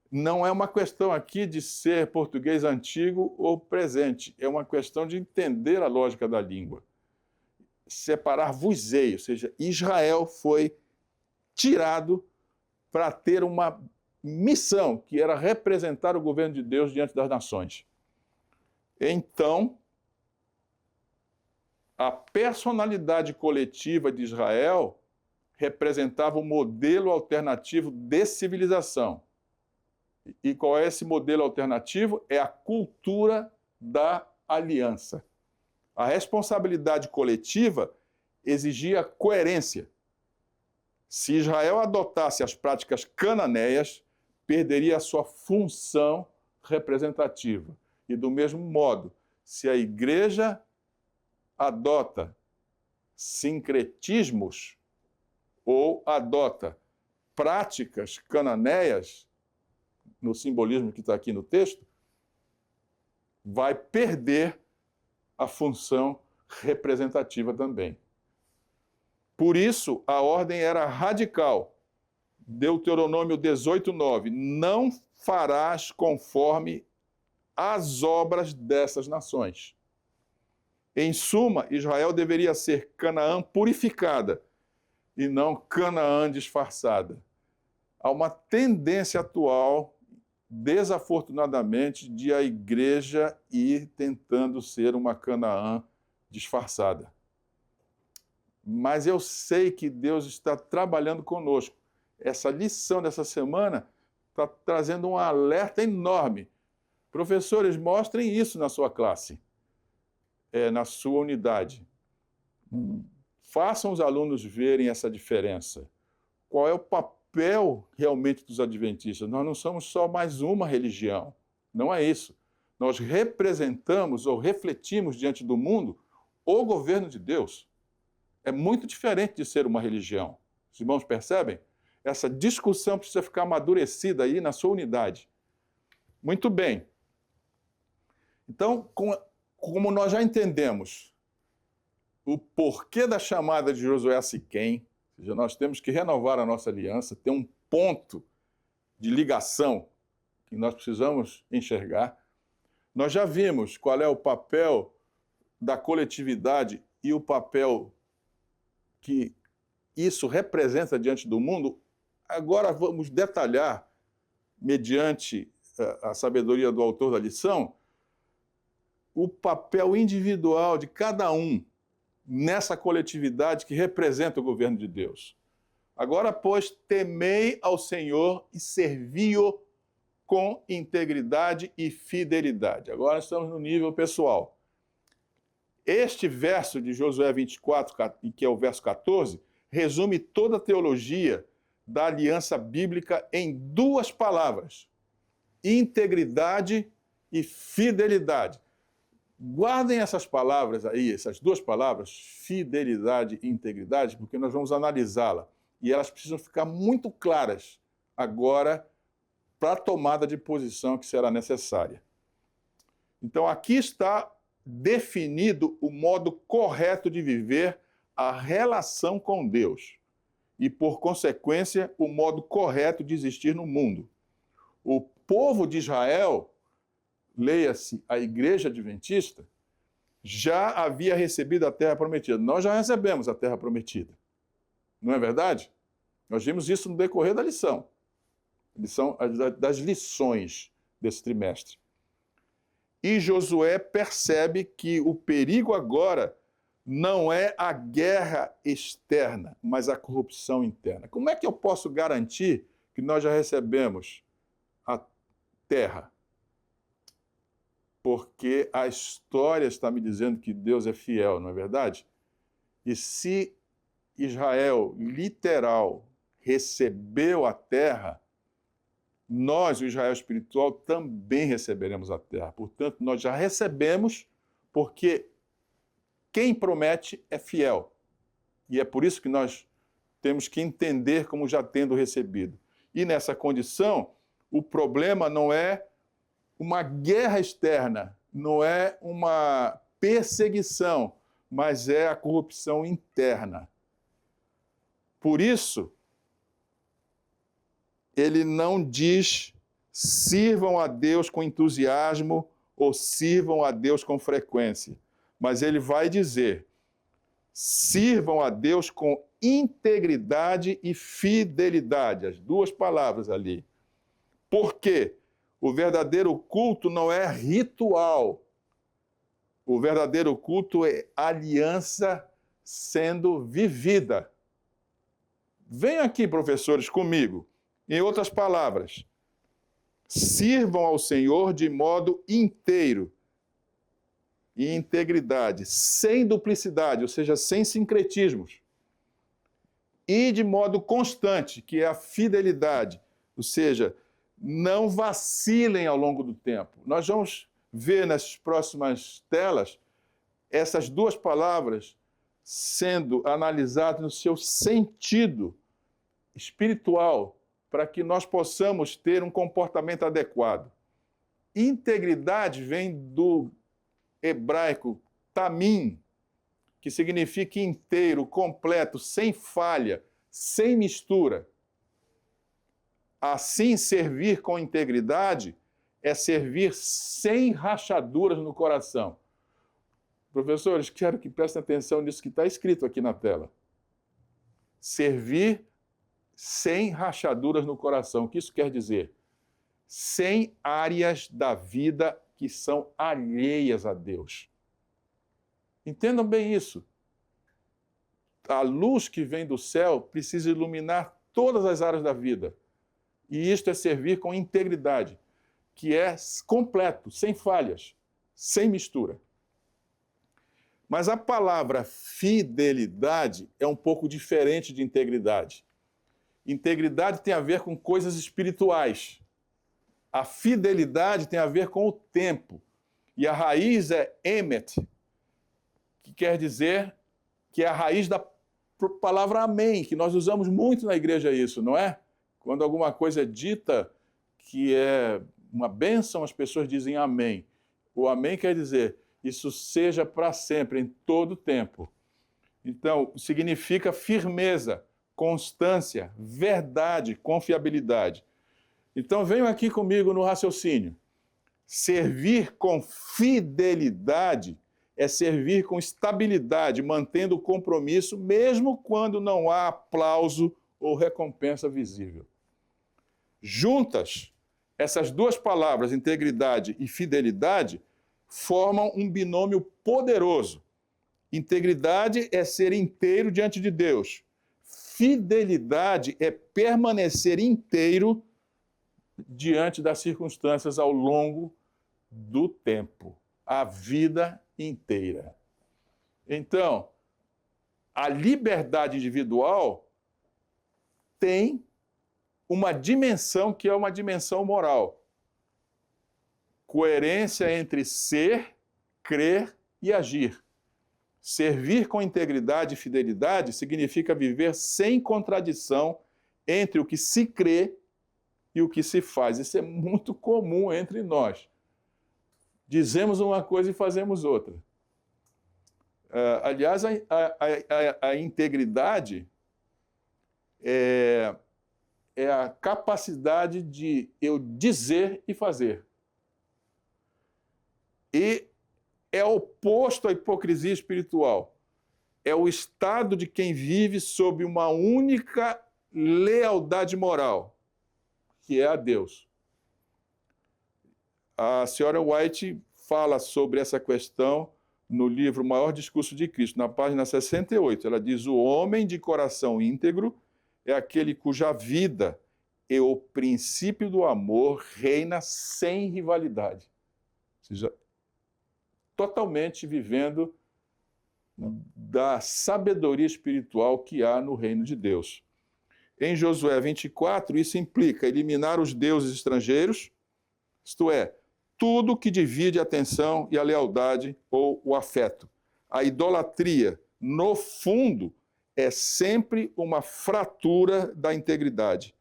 Não é uma questão aqui de ser português antigo ou presente, é uma questão de entender a lógica da língua. Separar-vos-ei, ou seja, Israel foi tirado para ter uma missão, que era representar o governo de Deus diante das nações. Então, a personalidade coletiva de Israel representava um modelo alternativo de civilização. E qual é esse modelo alternativo? É a cultura da aliança. A responsabilidade coletiva exigia coerência. Se Israel adotasse as práticas cananeias, perderia a sua função representativa. E do mesmo modo, se a igreja adota sincretismos ou adota práticas cananeias, no simbolismo que está aqui no texto, vai perder a função representativa também. Por isso, a ordem era radical. Deuteronômio 18:9, não farás conforme as obras dessas nações. Em suma, Israel deveria ser Canaã purificada e não Canaã disfarçada. Há uma tendência atual, desafortunadamente, de a igreja ir tentando ser uma Canaã disfarçada. mas eu sei que Deus está trabalhando conosco. Essa lição dessa semana está trazendo um alerta enorme. Professores, mostrem isso na sua classe, na sua unidade. Façam os alunos verem essa diferença. Qual é o papel realmente dos adventistas? Nós não somos só mais uma religião. Não é isso. Nós representamos ou refletimos diante do mundo o governo de Deus. É muito diferente de ser uma religião. Os irmãos percebem? Essa discussão precisa ficar amadurecida aí na sua unidade. Muito bem. Então, como nós já entendemos o porquê da chamada de Josué a Siquém, ou seja, nós temos que renovar a nossa aliança, ter um ponto de ligação que nós precisamos enxergar. Nós já vimos qual é o papel da coletividade e o papel que isso representa diante do mundo. Agora vamos detalhar, mediante a sabedoria do autor da lição, o papel individual de cada um nessa coletividade que representa o governo de Deus. Agora, pois, temei ao Senhor e servi-o com integridade e fidelidade. Agora estamos no nível pessoal. Este verso de Josué 24, que é o verso 14, resume toda a teologia da aliança bíblica em duas palavras: integridade e fidelidade. Guardem essas palavras aí, essas duas palavras, fidelidade e integridade, porque nós vamos analisá-la. E elas precisam ficar muito claras agora para a tomada de posição que será necessária. Então, aqui está definido o modo correto de viver a relação com Deus e, por consequência, o modo correto de existir no mundo. O povo de Israel, leia-se a Igreja Adventista, já havia recebido a Terra Prometida. Nós já recebemos a Terra Prometida. Não é verdade? Nós vimos isso no decorrer da lição. Das lições desse trimestre. E Josué percebe que o perigo agora não é a guerra externa, mas a corrupção interna. Como é que eu posso garantir que nós já recebemos a terra? Porque a história está me dizendo que Deus é fiel, não é verdade? E se Israel, literal, recebeu a terra, nós, o Israel espiritual, também receberemos a terra. Portanto, nós já recebemos, porque quem promete é fiel. E é por isso que nós temos que entender como já tendo recebido. E nessa condição, o problema não é uma guerra externa, não é uma perseguição, mas é a corrupção interna. Por isso, ele não diz sirvam a Deus com entusiasmo ou sirvam a Deus com frequência, mas ele vai dizer sirvam a Deus com integridade e fidelidade, as duas palavras ali. Por quê? O verdadeiro culto não é ritual. O verdadeiro culto é aliança sendo vivida. Venham aqui, professores, comigo. Em outras palavras, sirvam ao Senhor de modo inteiro e integridade, sem duplicidade, ou seja, sem sincretismos. E de modo constante, que é a fidelidade, ou seja, não vacilem ao longo do tempo. Nós vamos ver nas próximas telas essas duas palavras sendo analisadas no seu sentido espiritual, para que nós possamos ter um comportamento adequado. Integridade vem do hebraico tamim, que significa inteiro, completo, sem falha, sem mistura. Assim, servir com integridade é servir sem rachaduras no coração. Professores, quero que prestem atenção nisso que está escrito aqui na tela. Servir sem rachaduras no coração. O que isso quer dizer? Sem áreas da vida que são alheias a Deus. Entendam bem isso. a luz que vem do céu precisa iluminar todas as áreas da vida. E isto é servir com integridade, que é completo, sem falhas, sem mistura. Mas a palavra fidelidade é um pouco diferente de integridade. Integridade tem a ver com coisas espirituais. A fidelidade tem a ver com o tempo. E a raiz é emet, que quer dizer que é a raiz da palavra amém, que nós usamos muito na igreja isso, não é? Quando alguma coisa é dita que é uma bênção, as pessoas dizem amém. O amém quer dizer, isso seja para sempre, em todo tempo. Então, significa firmeza, constância, verdade, confiabilidade. Então, venham aqui comigo no raciocínio. Servir com fidelidade é servir com estabilidade, mantendo o compromisso, mesmo quando não há aplauso ou recompensa visível. Juntas, essas duas palavras, integridade e fidelidade, formam um binômio poderoso. Integridade é ser inteiro diante de Deus. Fidelidade é permanecer inteiro diante das circunstâncias ao longo do tempo, a vida inteira. Então, a liberdade individual tem uma dimensão que é uma dimensão moral. Coerência entre ser, crer e agir. Servir com integridade e fidelidade significa viver sem contradição entre o que se crê e o que se faz. Isso é muito comum entre nós. Dizemos uma coisa e fazemos outra. Aliás, a integridade é a capacidade de eu dizer e fazer. E é oposto à hipocrisia espiritual. É o estado de quem vive sob uma única lealdade moral, que é a Deus. A senhora White fala sobre essa questão no livro O Maior Discurso de Cristo, na página 68. Ela diz: o homem de coração íntegro é aquele cuja vida e o princípio do amor reina sem rivalidade. Ou seja, totalmente vivendo da sabedoria espiritual que há no reino de Deus. Em Josué 24, isso implica eliminar os deuses estrangeiros, isto é, tudo que divide a atenção e a lealdade ou o afeto. A idolatria, no fundo, é sempre uma fratura da integridade.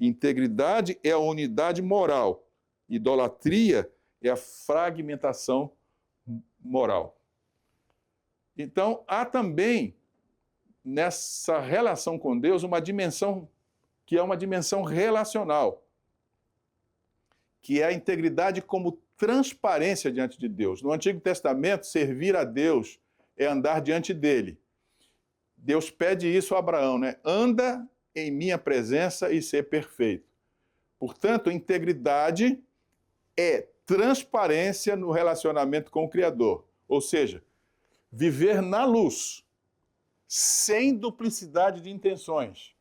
Integridade é a unidade moral. Idolatria é a fragmentação moral. Então, há também, nessa relação com Deus, uma dimensão que é uma dimensão relacional, que é a integridade como transparência diante de Deus. No Antigo Testamento, servir a Deus é andar diante dele. Deus pede isso a Abraão, né? Anda em minha presença e ser perfeito. Portanto, integridade é transparência no relacionamento com o Criador. Ou seja, viver na luz, sem duplicidade de intenções,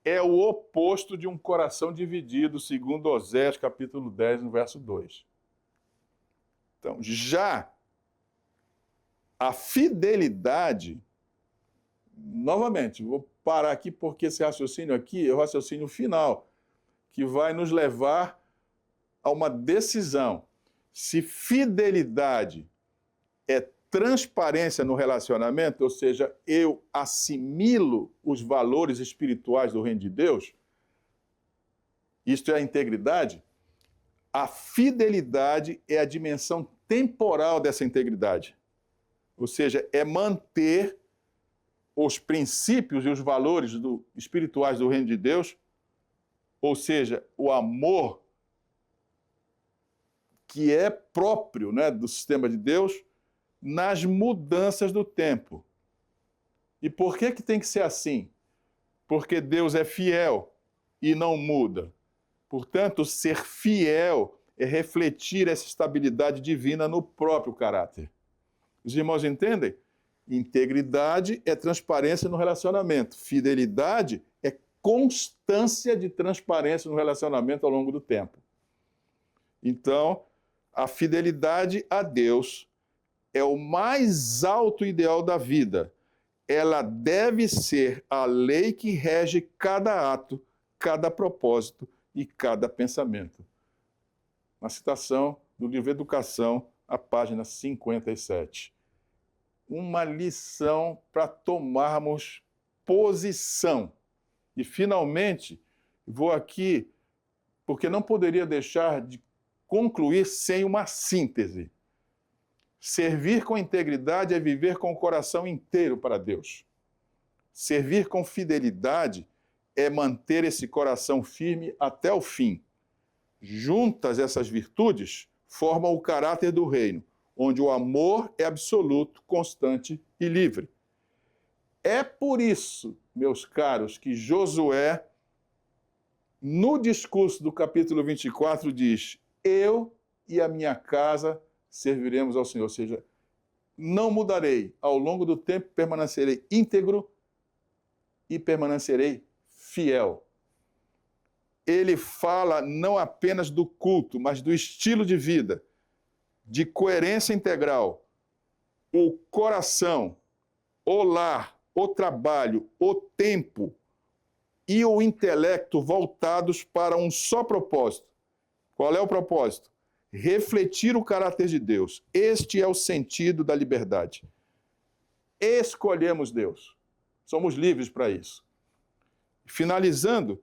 é o oposto de um coração dividido, segundo Osés, capítulo 10, no verso 2. Então, já a fidelidade, novamente, vou parar aqui porque esse raciocínio aqui é o raciocínio final, que vai nos levar a uma decisão. Se fidelidade é transparência no relacionamento, ou seja, eu assimilo os valores espirituais do reino de Deus, isto é a integridade, a fidelidade é a dimensão temporal dessa integridade. Ou seja, é manter os princípios e os valores espirituais do reino de Deus, ou seja, o amor que é próprio, né, do sistema de Deus, nas mudanças do tempo. E por que tem que ser assim? Porque Deus é fiel e não muda. Portanto, ser fiel é refletir essa estabilidade divina no próprio caráter. Os irmãos entendem? Integridade é transparência no relacionamento. Fidelidade é constância de transparência no relacionamento ao longo do tempo. Então, a fidelidade a Deus é o mais alto ideal da vida. Ela deve ser a lei que rege cada ato, cada propósito e cada pensamento. Uma citação do livro Educação, a página 57. Uma lição para tomarmos posição. E, finalmente, vou aqui, porque não poderia deixar de concluir sem uma síntese. Servir com integridade é viver com o coração inteiro para Deus. Servir com fidelidade é manter esse coração firme até o fim. Juntas essas virtudes formam o caráter do reino, onde o amor é absoluto, constante e livre. É por isso, meus caros, que Josué, no discurso do capítulo 24, diz: eu e a minha casa serviremos ao Senhor. Ou seja, não mudarei. Ao longo do tempo permanecerei íntegro e permanecerei fiel. Ele fala não apenas do culto, mas do estilo de vida, de coerência integral. O coração, o lar, o trabalho, o tempo e o intelecto voltados para um só propósito. Qual é o propósito? Refletir o caráter de Deus. Este é o sentido da liberdade. Escolhemos Deus. Somos livres para isso. Finalizando,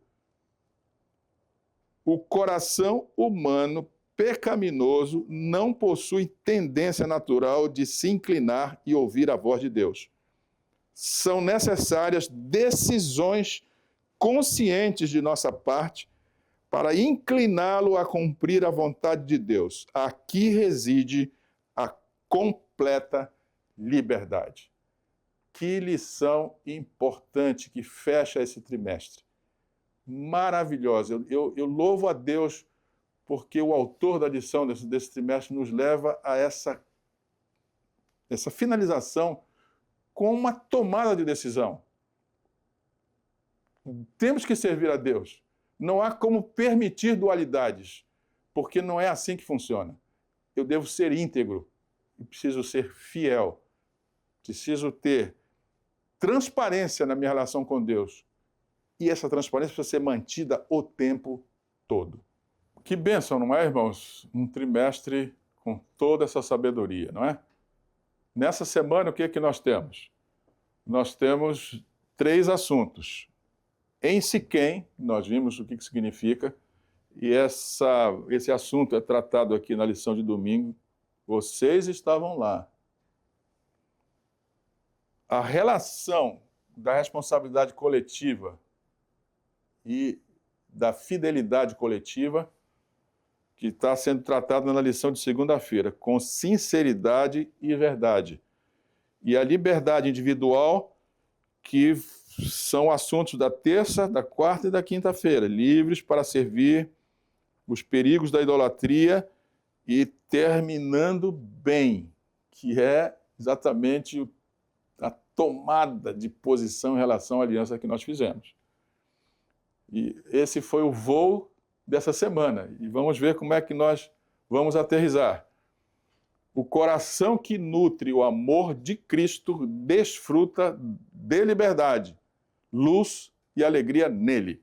o coração humano pecaminoso não possui tendência natural de se inclinar e ouvir a voz de Deus. São necessárias decisões conscientes de nossa parte para incliná-lo a cumprir a vontade de Deus. Aqui reside a completa liberdade. Que lição importante que fecha esse trimestre. Maravilhosa. Eu louvo a Deus porque o autor da lição desse trimestre nos leva a essa finalização com uma tomada de decisão. Temos que servir a Deus. Não há como permitir dualidades, porque não é assim que funciona. Eu devo ser íntegro, eu preciso ser fiel, preciso ter transparência na minha relação com Deus. E essa transparência precisa ser mantida o tempo todo. Que bênção, não é, irmãos? Um trimestre com toda essa sabedoria, não é? Nessa semana, o que é que nós temos? Nós temos 3 assuntos. Em Siquém, nós vimos o que significa, e esse assunto é tratado aqui na lição de domingo. Vocês estavam lá. A relação da responsabilidade coletiva e da fidelidade coletiva, que está sendo tratada na lição de segunda-feira, com sinceridade e verdade. E a liberdade individual, que são assuntos da terça, da quarta e da quinta-feira, livres para servir os perigos da idolatria e terminando bem, que é exatamente a tomada de posição em relação à aliança que nós fizemos. E esse foi o voo dessa semana, e vamos ver como é que nós vamos aterrissar. O coração que nutre o amor de Cristo desfruta de liberdade, luz e alegria nele.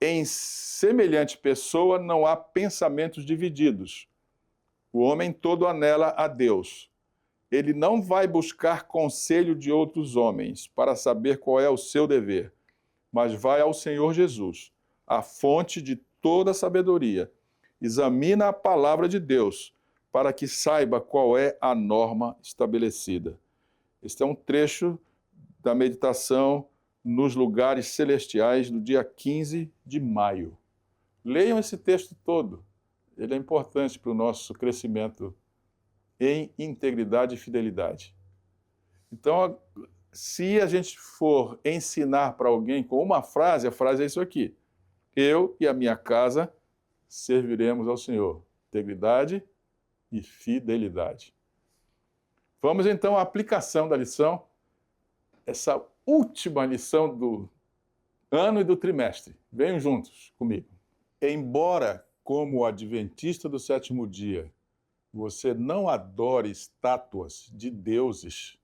Em semelhante pessoa não há pensamentos divididos. O homem todo anela a Deus. Ele não vai buscar conselho de outros homens para saber qual é o seu dever, mas vai ao Senhor Jesus, a fonte de toda sabedoria. Examina a palavra de Deus, para que saiba qual é a norma estabelecida. Este é um trecho da meditação nos lugares celestiais do dia 15 de maio. Leiam esse texto todo. Ele é importante para o nosso crescimento em integridade e fidelidade. Então, se a gente for ensinar para alguém com uma frase, a frase é isso aqui: eu e a minha casa serviremos ao Senhor. Integridade e fidelidade. Vamos então à aplicação da lição, essa última lição do ano e do trimestre. Venham juntos comigo. Embora, como adventista do sétimo dia, você não adore estátuas de deuses,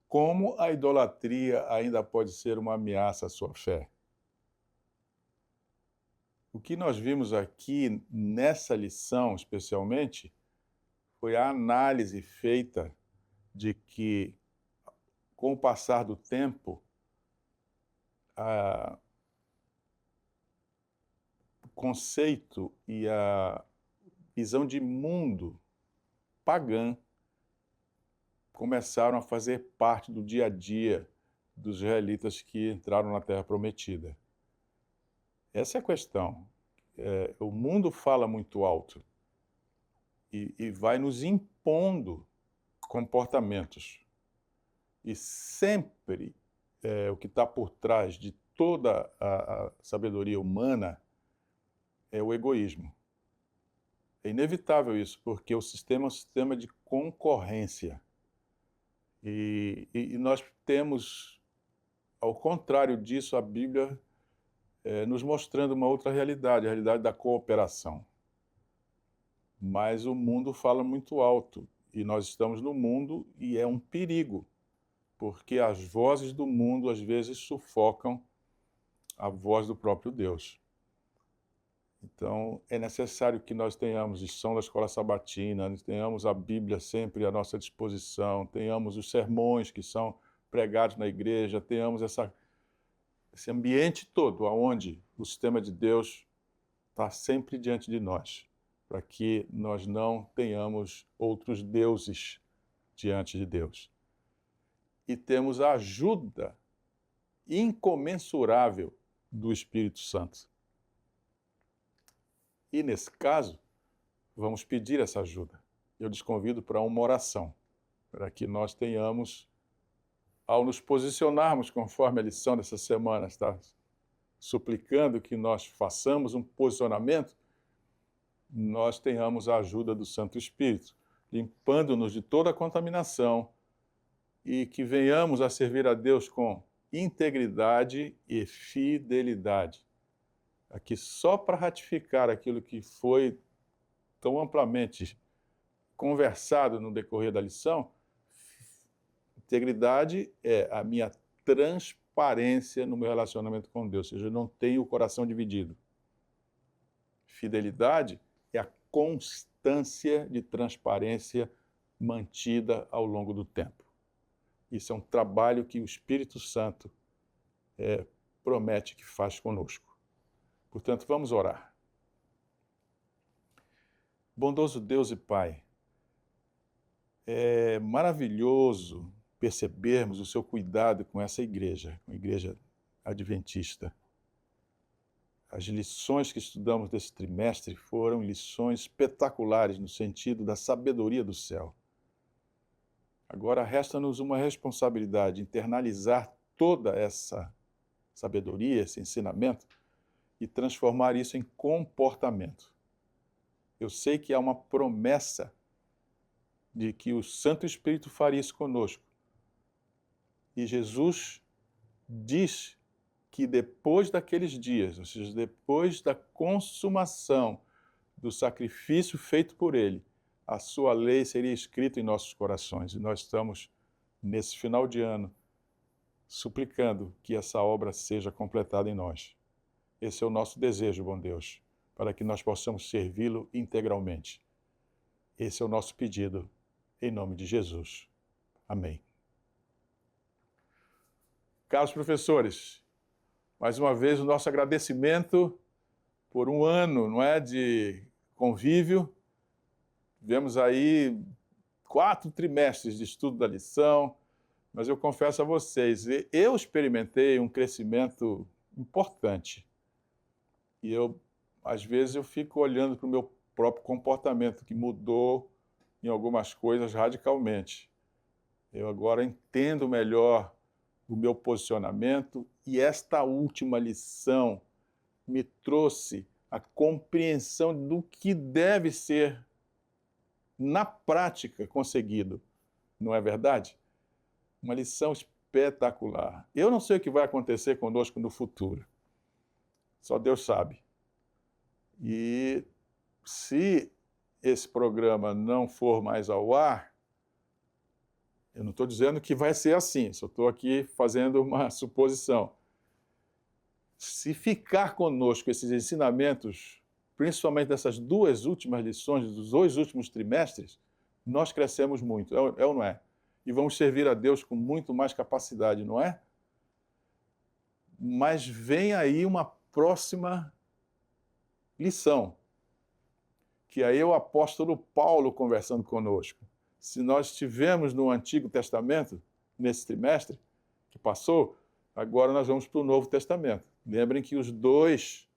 como a idolatria ainda pode ser uma ameaça à sua fé? O que nós vimos aqui nessa lição, especialmente, foi a análise feita de que, com o passar do tempo, o conceito e a visão de mundo pagã começaram a fazer parte do dia a dia dos israelitas que entraram na Terra Prometida. Essa é a questão. O mundo fala muito alto e vai nos impondo comportamentos. E sempre o que está por trás de toda a sabedoria humana é o egoísmo. É inevitável isso, porque o sistema é um sistema de concorrência. E nós temos, ao contrário disso, a Bíblia nos mostrando uma outra realidade, a realidade da cooperação. Mas o mundo fala muito alto, e nós estamos no mundo e é um perigo, porque as vozes do mundo às vezes sufocam a voz do próprio Deus. Então, é necessário que nós tenhamos lição da escola sabatina, tenhamos a Bíblia sempre à nossa disposição, tenhamos os sermões que são pregados na igreja, tenhamos esse ambiente todo onde o sistema de Deus está sempre diante de nós, para que nós não tenhamos outros deuses diante de Deus. E temos a ajuda incomensurável do Espírito Santo. E, nesse caso, vamos pedir essa ajuda. Eu lhes convido para uma oração, para que nós tenhamos, ao nos posicionarmos conforme a lição dessa semana está suplicando que nós façamos um posicionamento, nós tenhamos a ajuda do Santo Espírito, limpando-nos de toda a contaminação e que venhamos a servir a Deus com integridade e fidelidade. Aqui só para ratificar aquilo que foi tão amplamente conversado no decorrer da lição, integridade é a minha transparência no meu relacionamento com Deus, ou seja, eu não tenho o coração dividido. Fidelidade é a constância de transparência mantida ao longo do tempo. Isso é um trabalho que o Espírito Santo promete que faz conosco. Portanto, vamos orar. Bondoso Deus e Pai, é maravilhoso percebermos o seu cuidado com essa igreja, com a igreja adventista. As lições que estudamos desse trimestre foram lições espetaculares no sentido da sabedoria do céu. Agora resta-nos uma responsabilidade, internalizar toda essa sabedoria, esse ensinamento, e transformar isso em comportamento. Eu sei que há uma promessa de que o Santo Espírito faria isso conosco. E Jesus diz que depois daqueles dias, ou seja, depois da consumação do sacrifício feito por ele, a sua lei seria escrita em nossos corações. E nós estamos, nesse final de ano, suplicando que essa obra seja completada em nós. Esse é o nosso desejo, bom Deus, para que nós possamos servi-lo integralmente. Esse é o nosso pedido, em nome de Jesus. Amém. Caros professores, mais uma vez o nosso agradecimento por um ano, não é, de convívio. Tivemos aí 4 trimestres de estudo da lição, mas eu confesso a vocês, eu experimentei um crescimento importante. E às vezes eu fico olhando para o meu próprio comportamento, que mudou em algumas coisas radicalmente. Eu agora entendo melhor o meu posicionamento e esta última lição me trouxe a compreensão do que deve ser, na prática, conseguido Não é verdade? Uma lição espetacular. Eu não sei o que vai acontecer conosco no futuro. Só Deus sabe. E se esse programa não for mais ao ar, eu não estou dizendo que vai ser assim, só estou aqui fazendo uma suposição. Se ficar conosco esses ensinamentos, principalmente dessas duas últimas lições, dos 2 últimos trimestres, nós crescemos muito, é ou não é? E vamos servir a Deus com muito mais capacidade, não é? Mas vem aí uma próxima lição, que aí é o apóstolo Paulo conversando conosco. Se nós estivemos no Antigo Testamento, nesse trimestre que passou, agora nós vamos para o Novo Testamento. Lembrem que os 2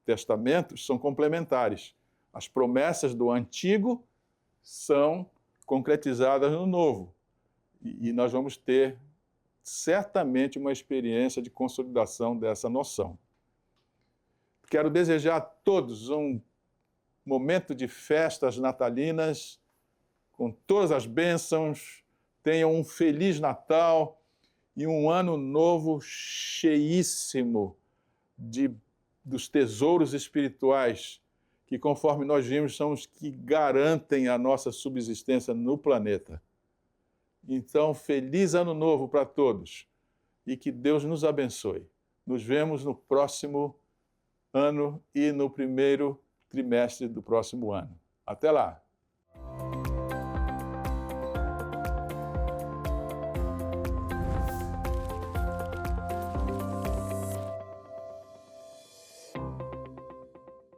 testamentos são complementares. As promessas do Antigo são concretizadas no Novo. E nós vamos ter certamente uma experiência de consolidação dessa noção. Quero desejar a todos um momento de festas natalinas, com todas as bênçãos, tenham um Feliz Natal e um ano novo cheíssimo dos tesouros espirituais, que, conforme nós vimos, são os que garantem a nossa subsistência no planeta. Então, feliz ano novo para todos e que Deus nos abençoe. Nos vemos no próximo ano e no primeiro trimestre do próximo ano. Até lá!